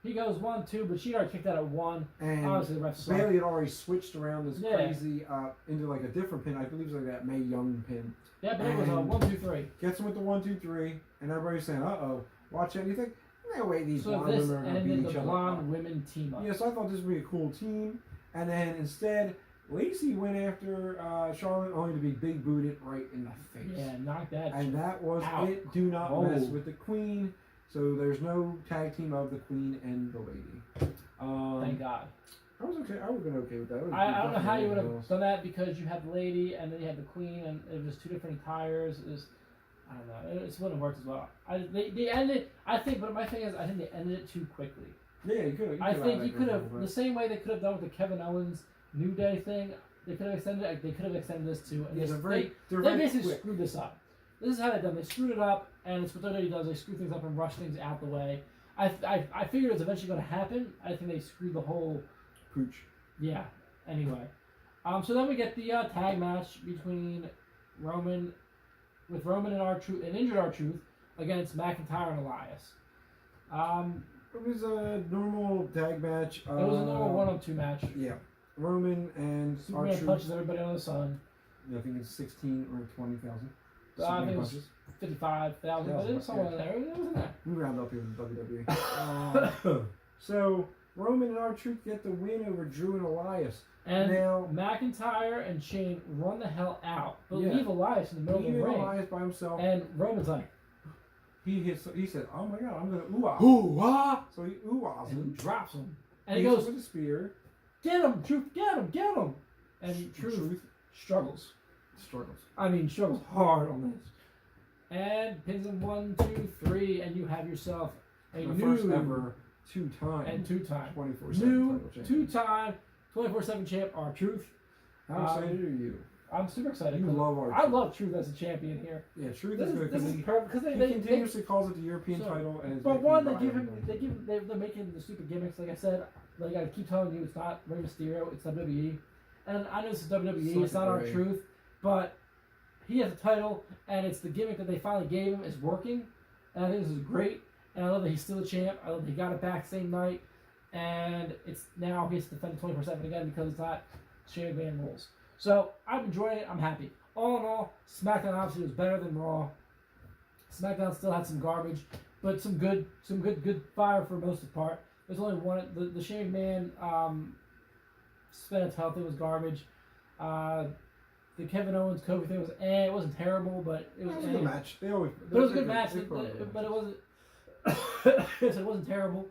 He goes 1-2, but she already kicked out at 1. And obviously the ref Bayley had already switched around this crazy into like a different pin. I believe it was like that Mae Young pin. Yeah, but it was a 1-2-3. Gets him with the 1-2-3, and everybody's saying, "Uh-oh, watch it." You think, "No way, these blonde women are going to beat each other." So this ended the blonde women team up. Yeah, so I thought this would be a cool team, and then instead, Lacey went after Charlotte only to be big booted right in the face. Yeah, knocked that. And that was it. Do not mess with the Queen. So there's no tag team of the Queen and the Lady. Thank God. I was okay. I would have been okay with that. I don't know how you would have done that because you had the Lady and then you had the Queen and it was 2 different attires. I don't know. It wouldn't have worked as well. They ended. I think, but my thing is, I think they ended it too quickly. Yeah, you could have. I think you could have the same way they could have done with the Kevin Owens New Day thing. They could have extended it. They could have extended this too. And they basically screwed this up. This is how they've done. They screwed it up, and it's what WWE does. They screw things up and rush things out the way. I figured it was eventually going to happen. I think they screwed the whole pooch. Yeah. Anyway, so then we get the tag match between Roman and R-Truth, and injured R-Truth against McIntyre and Elias. It was a normal tag match. It was a normal 1-on-2 match. Yeah. Roman and R-Truth punches everybody on the sun. I think it's 16 or 20,000. I think it was 55,000, but it was somewhere in there. It was in there. We round up here in WWE. So Roman and R-Truth get the win over Drew and Elias. And now McIntyre and Shane run the hell out, but leave Elias in the middle of the ring. Elias by himself. And Roman's like, he said, "Oh my God, I'm gonna ooh-ah." Ooh-ah! So he ooh-ahs him, and drops him, and he goes with a spear. Get him, Truth! Get him! Get him! And Truth struggles. Struggles hard on this. And pins him 1, 2, 3, and you have yourself a new first ever 2-time 24/7 new 2-time 24/7 champ, R-Truth. How excited are you? I'm super excited. You love R-Truth. I love Truth as a champion here. Yeah, Truth is good because he continuously calls it the European title. And but one, they're making the stupid gimmicks. Like I said, like I keep telling you, it's not Rey Mysterio, it's WWE. And I know this is WWE, it's not R-Truth, but he has a title, and it's the gimmick that they finally gave him is working, and I think this is great. And I love that he's still a champ. I love that he got it back same night, and it's now he has to defend 24/7 again because it's not Shane McMahon rules. So I'm enjoying it. I'm happy. All in all, SmackDown obviously was better than Raw. SmackDown still had some garbage, but some good fire for most of the part. There's only one. The Shane McMahon Spence Health thing was garbage. The Kevin Owens Kofi thing was it wasn't terrible, but it was a good match. But it was a good match, but it wasn't. Yes, it wasn't terrible.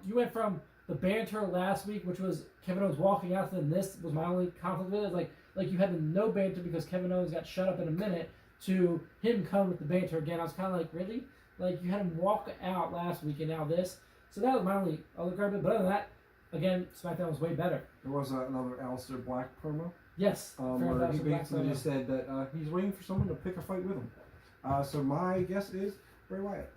You went from the banter last week, which was Kevin Owens walking out, to then this was my only conflict with it. Like you had the no banter because Kevin Owens got shut up in a minute, to him come with the banter again. I was kind of like, really? Like you had him walk out last week and now this. So that was my only other garbage. But other than that, again, SmackDown was way better. There was another Aleister Black promo. Yes. Where he basically just said that he's waiting for someone to pick a fight with him. So my guess is Bray Wyatt.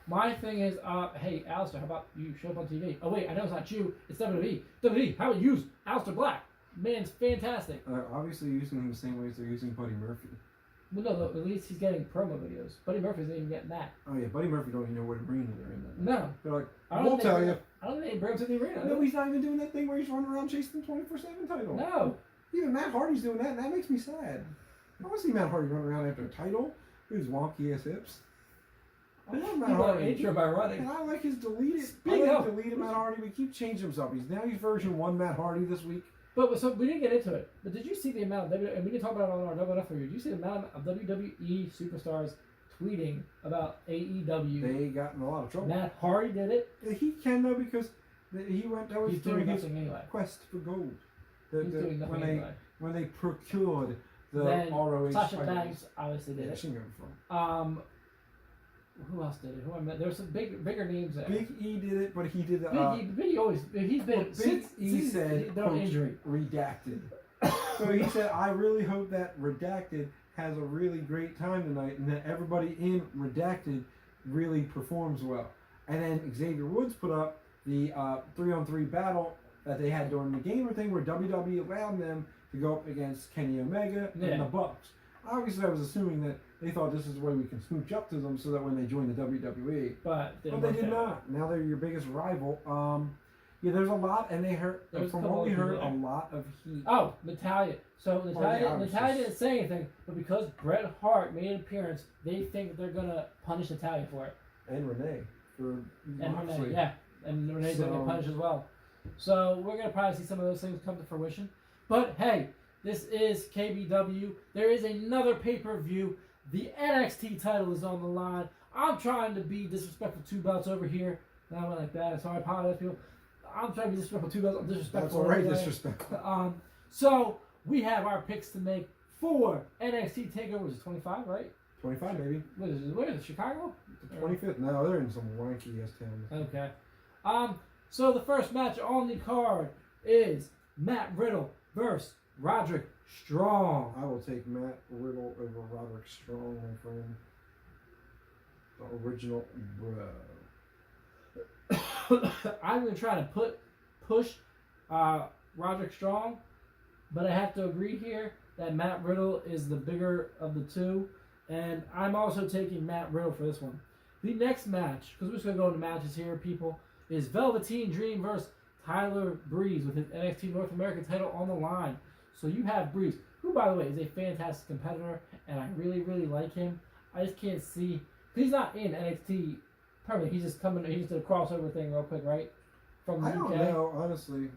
My thing is, hey, Aleister, how about you show up on TV? Oh, wait, I know it's not you. It's WWE. WWE, how about you use Aleister Black? man's fantastic. Obviously using him the same way as they're using Buddy Murphy. Well, no, at least he's getting promo videos. Buddy Murphy's not even getting that. Oh yeah, Buddy Murphy don't even know what arena they're in. No. They're like, we'll tell you. I don't think they bring him to the arena. No, he's not even doing that thing where he's running around chasing the 24/7 title. No. Even Matt Hardy's doing that, and that makes me sad. I want to see Matt Hardy run around after a title with his wonky ass hips. I love Matt Hardy. Intro by running. And I like his deleted. Speaking of deleted Matt Hardy, but keep changing himself. He's version 1 Matt Hardy this week. But so we didn't get into it. But did you see the amount of and we didn't talk about it on our WWF review. Did you see the amount of WWE superstars tweeting about AEW? They got in a lot of trouble. Matt Hardy did it. He can though because he went. That was He's during doing his nothing anyway. quest for gold. He's doing nothing anyway. When they procured the then ROH Sasha titles. Banks obviously did it. She knew from. Who else did it? Who I met? There were some bigger names there. Big E did it, but he did. Big E always. He's been Big E said no injury. Redacted. So he said, I really hope that Redacted has a really great time tonight, and that everybody in Redacted really performs well. And then Xavier Woods put up the 3-on-3 battle that they had during the Gamer thing, where WWE allowed them to go up against Kenny Omega and the Bucks. Obviously, I was assuming that they thought this is the way we can smooch up to them so that when they join the WWE. But they did not. Now they're your biggest rival. Yeah, there's a lot, and they heard, from what we heard, a lot of heat. Oh, Natalya. So Natalya didn't say anything, but because Bret Hart made an appearance, they think that they're going to punish Natalya for it. And Renee. And Renee, yeah. And Renee's going to get punished as well. So we're going to probably see some of those things come to fruition. But hey, this is KBW. There is another pay-per-view. The NXT title is on the line. I'm trying to be disrespectful 2 belts over here. And I went like that, so I apologize, people. I'm trying to be disrespectful 2 belts. I'm disrespectful. That's alright, disrespectful. So we have our picks to make for NXT Takeover. Is it 25, right? 25, maybe. What is it? Where is it? Chicago? The 25th. No, they're in some wanky ass town. Okay. So the first match on the card is Matt Riddle versus Roderick Strong. I will take Matt Riddle over Roderick Strong, my friend. The original bro. I'm going to try to push Roderick Strong, but I have to agree here that Matt Riddle is the bigger of the two, and I'm also taking Matt Riddle for this one. The next match, because we're just going to go into matches here, people, is Velveteen Dream versus Tyler Breeze with his NXT North American title on the line. So you have Breeze, who, by the way, is a fantastic competitor, and I really, really like him. I just can't see, because he's not in NXT permanently. He's just did a crossover thing real quick, right? From the UK. I don't know, honestly,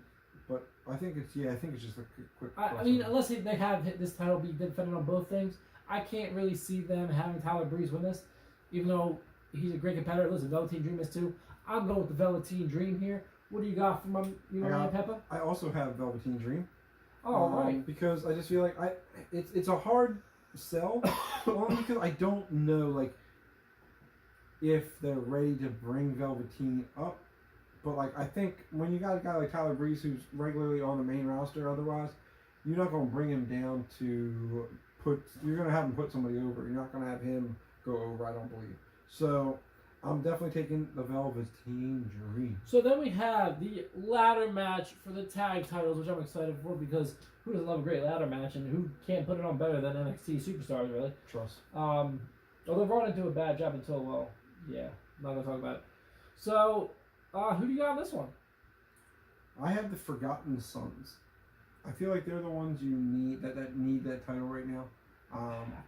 but I think it's just a quick I mean, unless they have this title be defended on both things, I can't really see them having Tyler Breeze win this, even though he's a great competitor. Listen, Velveteen Dream is too. I'm going with the Velveteen Dream here. What do you got from White Peppa? I also have Velveteen Dream. Oh, right. Because I just feel like it's a hard sell, only because I don't know if they're ready to bring Velveteen up. But I think when you got a guy like Tyler Breeze who's regularly on the main roster, otherwise you're not going to bring him down to you're going to have him put somebody over. You're not going to have him go over, I don't believe. So I'm definitely taking the Velveteen Dream. So then we have the ladder match for the tag titles, which I'm excited for because who doesn't love a great ladder match, and who can't put it on better than NXT superstars, really? Trust. Although Raw didn't do a bad job until, well, yeah, I'm not going to talk about it. So, who do you got on this one? I have the Forgotten Sons. I feel like they're the ones you need that need that title right now.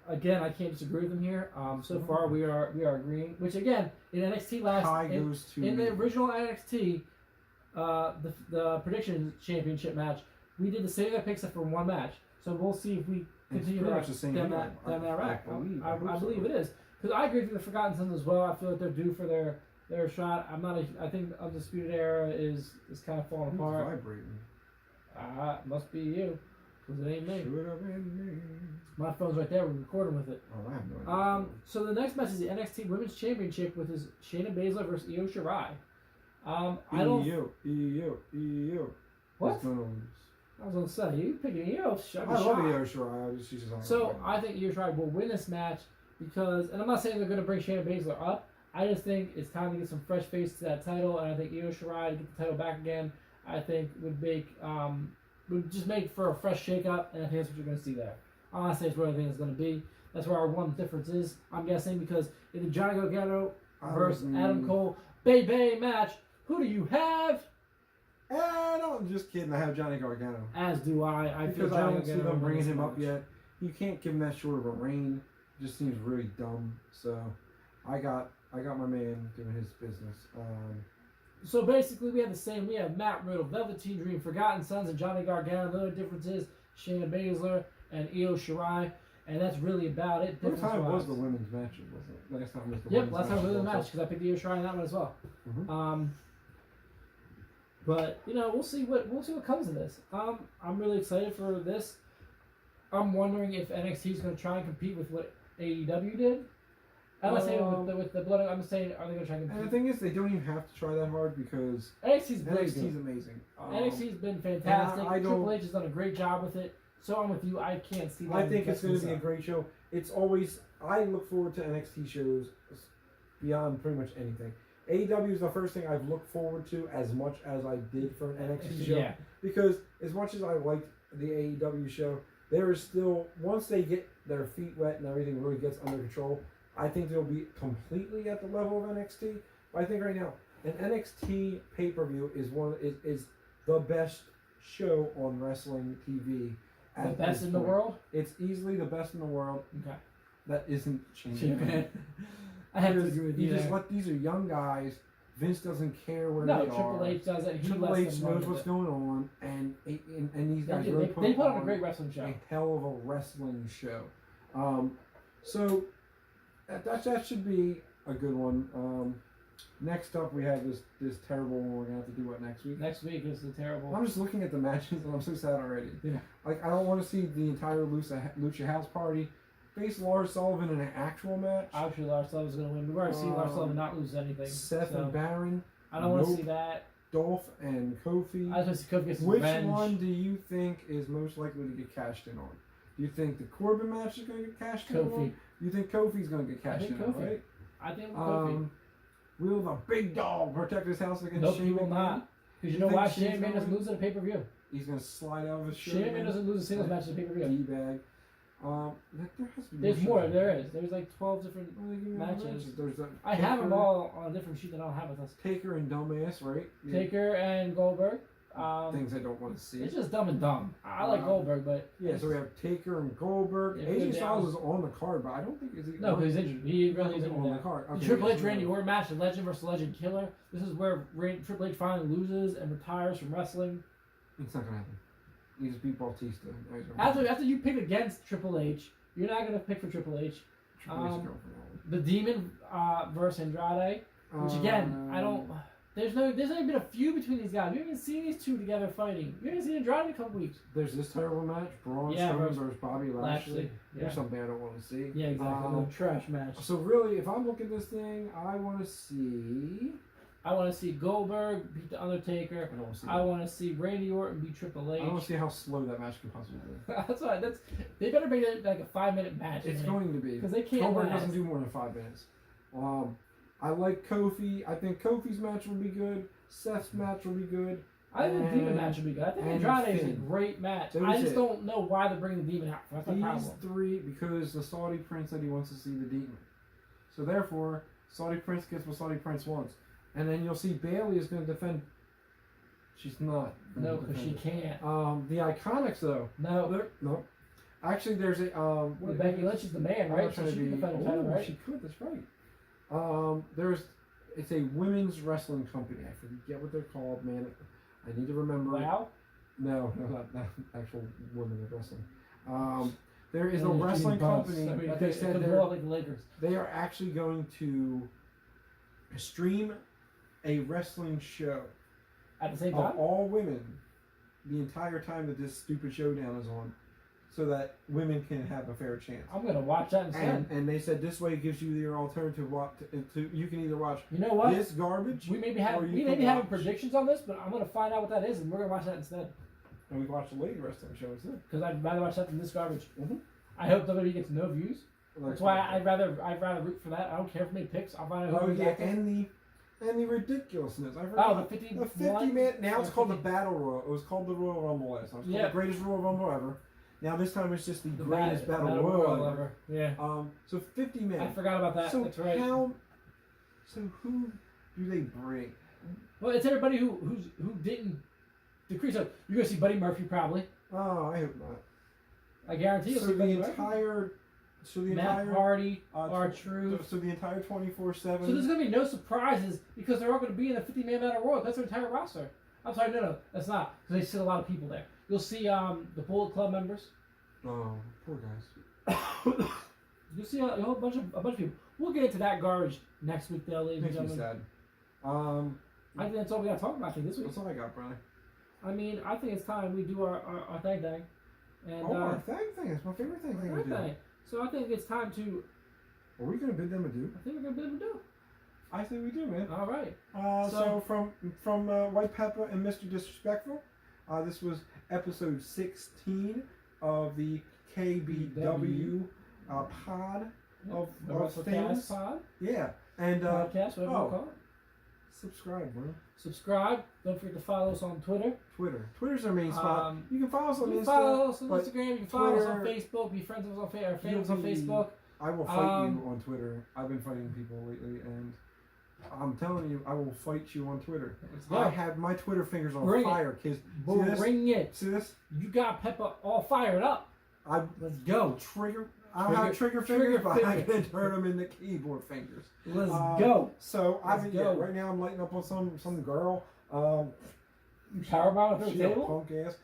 Again, I can't disagree with them here. So far, we are agreeing. Which again, in NXT in the original NXT, the Predictions Championship match, we did the same picks for one match. So we'll see if we continue down that route. I believe it is, because I agree with the Forgotten Sons as well. I feel like they're due for their shot. I think Undisputed Era is kind of falling apart. Vibrating. Must be you. Because it ain't me. Should have been me. My phone's right there. We're recording with it. Oh, I have no idea. So the next match is the NXT Women's Championship with Shayna Baszler versus Io Shirai. Io. What? I was gonna say you picking Io. I love Io Shirai. She's just so I think Io Shirai will win this match because, and I'm not saying they're gonna bring Shayna Baszler up. I just think it's time to get some fresh face to that title, and I think Io Shirai to get the title back again, I think would make would just make for a fresh shake-up, and I think that's what you're going to see there. Honestly, that's where I think it's going to be. That's where our one difference is, I'm guessing, because in the Johnny Gargano versus Adam Cole Bay match, who do you have? I'm just kidding. I have Johnny Gargano. As do I. Because I don't see them bringing him up yet. You can't give him that short of a reign. It just seems really dumb. So I got my man doing his business. So basically, we have the same. We have Matt Riddle, Velveteen Dream, Forgotten Sons, and Johnny Gargano. The only difference is Shayna Baszler and Io Shirai, and that's really about it. What time was the women's match? Wasn't it? Last time was the women's match. Yep, last time was the match because I picked Io Shirai in that one as well. Mm-hmm. But we'll see what comes of this. I'm really excited for this. I'm wondering if NXT is going to try and compete with what AEW did. I'm not saying with the blood. I'm saying, are they going to try and compete? And the thing is, they don't even have to try that hard because NXT's amazing. NXT's been fantastic. Triple H has done a great job with it. So I'm with you. I can't see that. I think it's going to be a great show. It's always, I look forward to NXT shows beyond pretty much anything. AEW is the first thing I've looked forward to as much as I did for an NXT show. Yeah. Because as much as I liked the AEW show, there is still, once they get their feet wet and everything really gets under control, I think they'll be completely at the level of NXT. But I think right now, an NXT pay-per-view is the best show on wrestling TV. The best in the world? It's easily the best in the world. Okay. That isn't changing. I have to agree with you. These are young guys. Vince doesn't care where they are. Triple H does it. Triple H knows what's going on, and these guys they put on a great wrestling show. A hell of a wrestling show. So that should be a good one. Next up, we have this terrible one. We're gonna have to do what next week? Next week is the terrible. I'm just looking at the matches, and I'm so sad already. Yeah. Like I don't want to see the entire Lucha House Party face Lars Sullivan in an actual match. Actually, Lars Sullivan's going to win. We've already seen Lars Sullivan not lose anything. Seth and Baron. I don't want to see that. Dolph and Kofi. I just want to see Kofi get some Which revenge. one do you think is most likely to get cashed in on? Do you think the Corbin match is going to get cashed in on? Kofi. You think Kofi's going to get cashed in on, right? I think Kofi. Will the big dog protect his house against Nope, Shane he will McMahon? not. Because you know why? Shane McMahon doesn't lose at a pay-per-view. He's going to slide out of his shirt. Shane McMahon doesn't lose a singles match at a pay-per-view. D-bag. There has to be There's more. There is. There's like 12 different matches. I have them all on a different sheet that I don't have with us. Taker and Dumbass, right? Yeah. Taker and Goldberg. Things I don't want to see. It's just dumb and dumb. I like Goldberg, but yeah. So we have Taker and Goldberg. Yeah, AJ Styles is on the card, but I don't think is he. No, because he's injured. He really isn't on the card. Okay, the Triple H Randy Orton match, the Legend versus Legend Killer. This is where Triple H finally loses and retires from wrestling. It's not gonna happen. He just beat Bautista. After you pick against Triple H, you're not gonna pick for Triple H. The Demon versus Andrade, which again, I don't. There's only been a few between these guys. We haven't seen these two together fighting. We haven't seen Andrade in a couple weeks. There's this terrible match: Braun Strowman versus Bobby Lashley. Yeah. There's something I don't want to see. Yeah, exactly. Trash match. So really, if I'm looking at this thing, I want to see. I want to see Goldberg beat the Undertaker. I want to see Randy Orton beat Triple H. I want to see how slow that match can possibly be. That's why. They better make it like a 5-minute match. It's going to be because they can't. Goldberg doesn't do more than 5 minutes. I like Kofi. I think Kofi's match will be good. Seth's match will be good. I think the Demon match will be good. I think Andrade is a great match. I just don't know why they're bringing the Demon out. That's my problem. These three, because the Saudi Prince said he wants to see the Demon. So therefore, Saudi Prince gets what Saudi Prince wants. And then you'll see Bayley is going to defend. She's not. No, because she can't. The Iconics, though. No. Actually, there's a. Becky Lynch is the man, right? So she can defend the title, right? She could, that's right. It's a women's wrestling company. I forget what they're called, man. I need to remember. Wow? No, not actual women of wrestling. There is a wrestling company that they said they are actually going to stream a wrestling show at the same time of all women the entire time that this stupid showdown is on, so that women can have a fair chance. I'm gonna watch that instead. And they said this way it gives you your alternative. You can either watch this garbage. We may be having predictions on this, but I'm gonna find out what that is, and we're gonna watch that instead. And we watch the lady wrestling show instead. Because I'd rather watch that than this garbage. Mm-hmm. I hope WWE gets no views. That's why I'd rather root for that. I don't care if they make picks. I'll find out who wins. And the ridiculousness. I Oh, forgot. the 50 The 50 man. Now it's called the 50. Battle Royal. It was called the Royal Rumble last time. It's called Yeah. the greatest Royal Rumble ever. Now this time it's just the The greatest Battle Royal ever. Yeah. So 50 men. I forgot about that. So That's right. So who do they bring? Well, it's everybody who didn't decrease. So you're gonna see Buddy Murphy probably. Oh, I hope not. I guarantee you'll So see the Buddy Murphy. entire. So the Matt entire. Hardy, R-Truth. So the entire 24/7. So there's going to be no surprises because they're all going to be in the 50-man battle royal. That's their entire roster. I'm sorry, no, that's not. Because they sit a lot of people there. You'll see the Bullet Club members. Oh, poor guys. You'll see a whole bunch of people. We'll get into that garbage next week, though, ladies and Makes me gentlemen. sad. I think that's all we got to talk about this week. That's all I got, brother. I mean, I think it's time we do our thing. And, our thing. That's my favorite thing to do. thing. So I think it's time to. Are we gonna bid them adieu? I think we're gonna bid them adieu. I think we do, man. All right. So from White Peppa and Mr. Disrespectful, this was episode 16 of the KBW pod of things. Pod. Yeah, and Podcast, whatever you call it. subscribe, bro. Subscribe. Don't forget to follow us on Twitter. Twitter's our main spot. You can follow us on You can Insta. follow us on but Instagram. You can follow us on Twitter- Facebook. Be friends with us on favorites on Facebook. I will fight you on Twitter. I've been fighting people lately, and I'm telling you, I will fight you on Twitter. I have my Twitter fingers on fire, kids. Bring it. See this? You got Peppa all fired up. Let's go. I don't have trigger fingers, but I finger. can turn them into keyboard fingers. Let's go. So Let's go. right now I'm lighting up on some girl. Power bomb through She the a table? punk ass.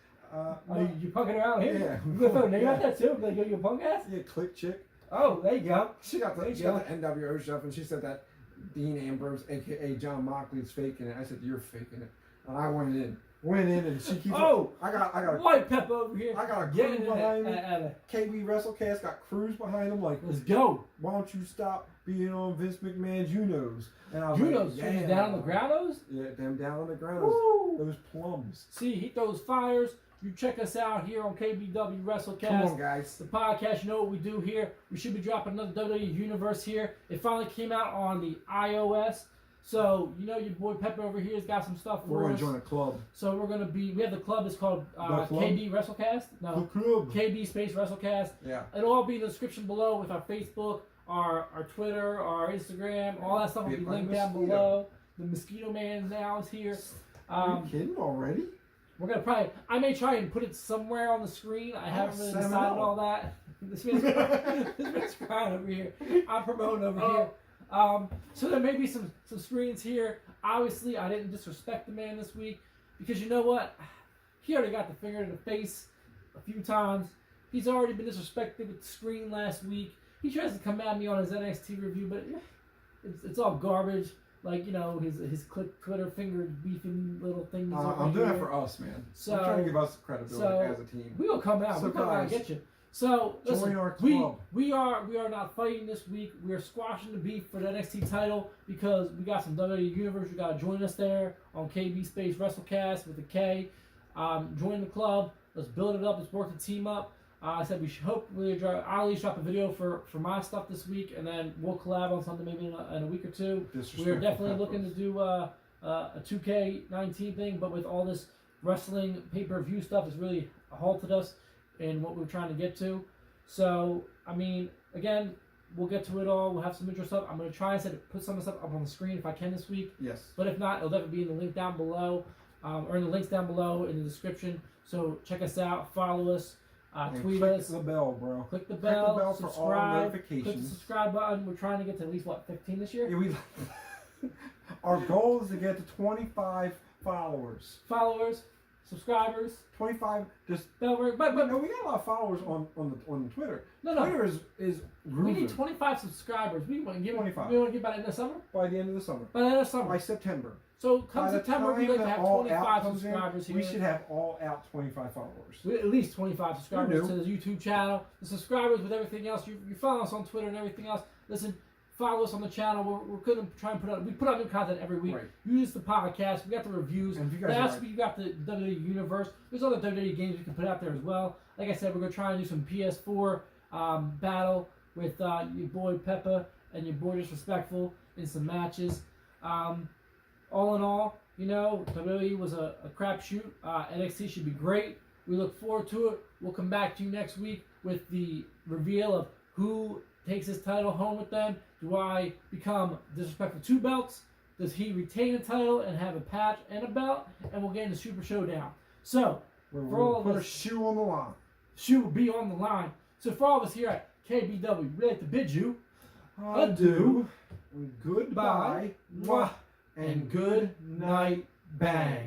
You punking around here? Yeah. You gonna throw a name out that too? Like, you punk ass? Yeah, click chick. Oh, there you go. She got the NWO stuff, and she said that Dean Ambrose, aka Jon Moxley, is faking it. I said, you're faking it. And I went in, and she keeps. Oh, I got White Peppa over here. I got a Getting crew behind me. it. KB WrestleKast got crews behind him. Like, Let's go. why don't you stop being on Vince McMahon's Unos? And I was Junos, like, yeah, down on the groundos? Yeah, them down on the ground. Woo. Those plums. See, he throws fires. You check us out here on KBW WrestleKast. Come on, guys. The podcast, you know what we do here. We should be dropping another WWE Universe here. It finally came out on the iOS. So, you know, your boy Pepper over here has got some stuff for us. We're going to join a club. So we're going to be, we have the club, it's called KB WrestleKast. No, the club. KB space WrestleKast. Yeah. It'll all be in the description below with our Facebook, our Twitter, our Instagram, all that stuff will be linked down below. The Mosquito Man now is here. Are you kidding already? We're going to I may try and put it somewhere on the screen. I haven't really decided all that. This man's crying over here. I'm promoting over here. So there may be some screens here. Obviously, I didn't disrespect the man this week because you know what? He already got the finger to the face a few times. He's already been disrespected with the screen last week. He tries to come at me on his NXT review, but it's all garbage. Like, you know, his Twitter finger beefing little things. I'm doing it for us, man. I'm trying to give us credibility as a team. We will come out. So we'll come out and get you. So listen, join our club. We are not fighting this week. We are squashing the beef for the NXT title because we got some WWE Universe. You got to join us there on KB Space WrestleKast with a K. Join the club. Let's build it up. Let's work the team up. I said we should hopefully I'll at least drop a video for my stuff this week, and then we'll collab on something maybe in a week or two. We're definitely looking to do a 2K19 thing, but with all this wrestling pay-per-view stuff, it's really halted us in what we're trying to get to. So, I mean, again, we'll get to it all. We'll have some intro stuff. I'm going to try and put some of the stuff up on the screen if I can this week. Yes. But if not, it'll definitely be in the link down below, or in the links down below in the description. So check us out, follow us, tweet us. Click the bell, bro. Click the bell, subscribe, for all notifications. Click the subscribe button. We're trying to get to at least, 15 this year? Yeah, our goal is to get to 25 followers. Followers, subscribers, 25. Just bell ring. But no, we got a lot of followers on Twitter. No. Twitter is we need grooving 25 subscribers. We want to give 25. We want to get by the end of summer. by the end of the summer. By the end of summer. By September. So come By the September, we'd time like to that have All 25 Out comes subscribers in, here. we should have all out 25 followers. At least 25 subscribers Who to knew? the YouTube channel. The subscribers with everything else. You follow us on Twitter and everything else. Listen, follow us on the channel. We're going to try and put out new content every week. Right. Use the podcast. We got the reviews. And if you guys Last week you got the WWE Universe. There's other WWE games we can put out there as well. Like I said, we're going to try and do some PS4 battle with your boy Peppa and your boy Disrespectful in some matches. all in all, you know, WWE was a crapshoot. NXT should be great. We look forward to it. We'll come back to you next week with the reveal of who takes his title home with them. Do I become disrespectful 2 belts? Does he retain the title and have a patch and a belt? And we'll get into Super Showdown. So, for all of put us, a shoe on the line. shoe will be on the line. So for all of us here at KBW, we'd like to bid you Adieu. Goodbye. mwah, and good night, bang.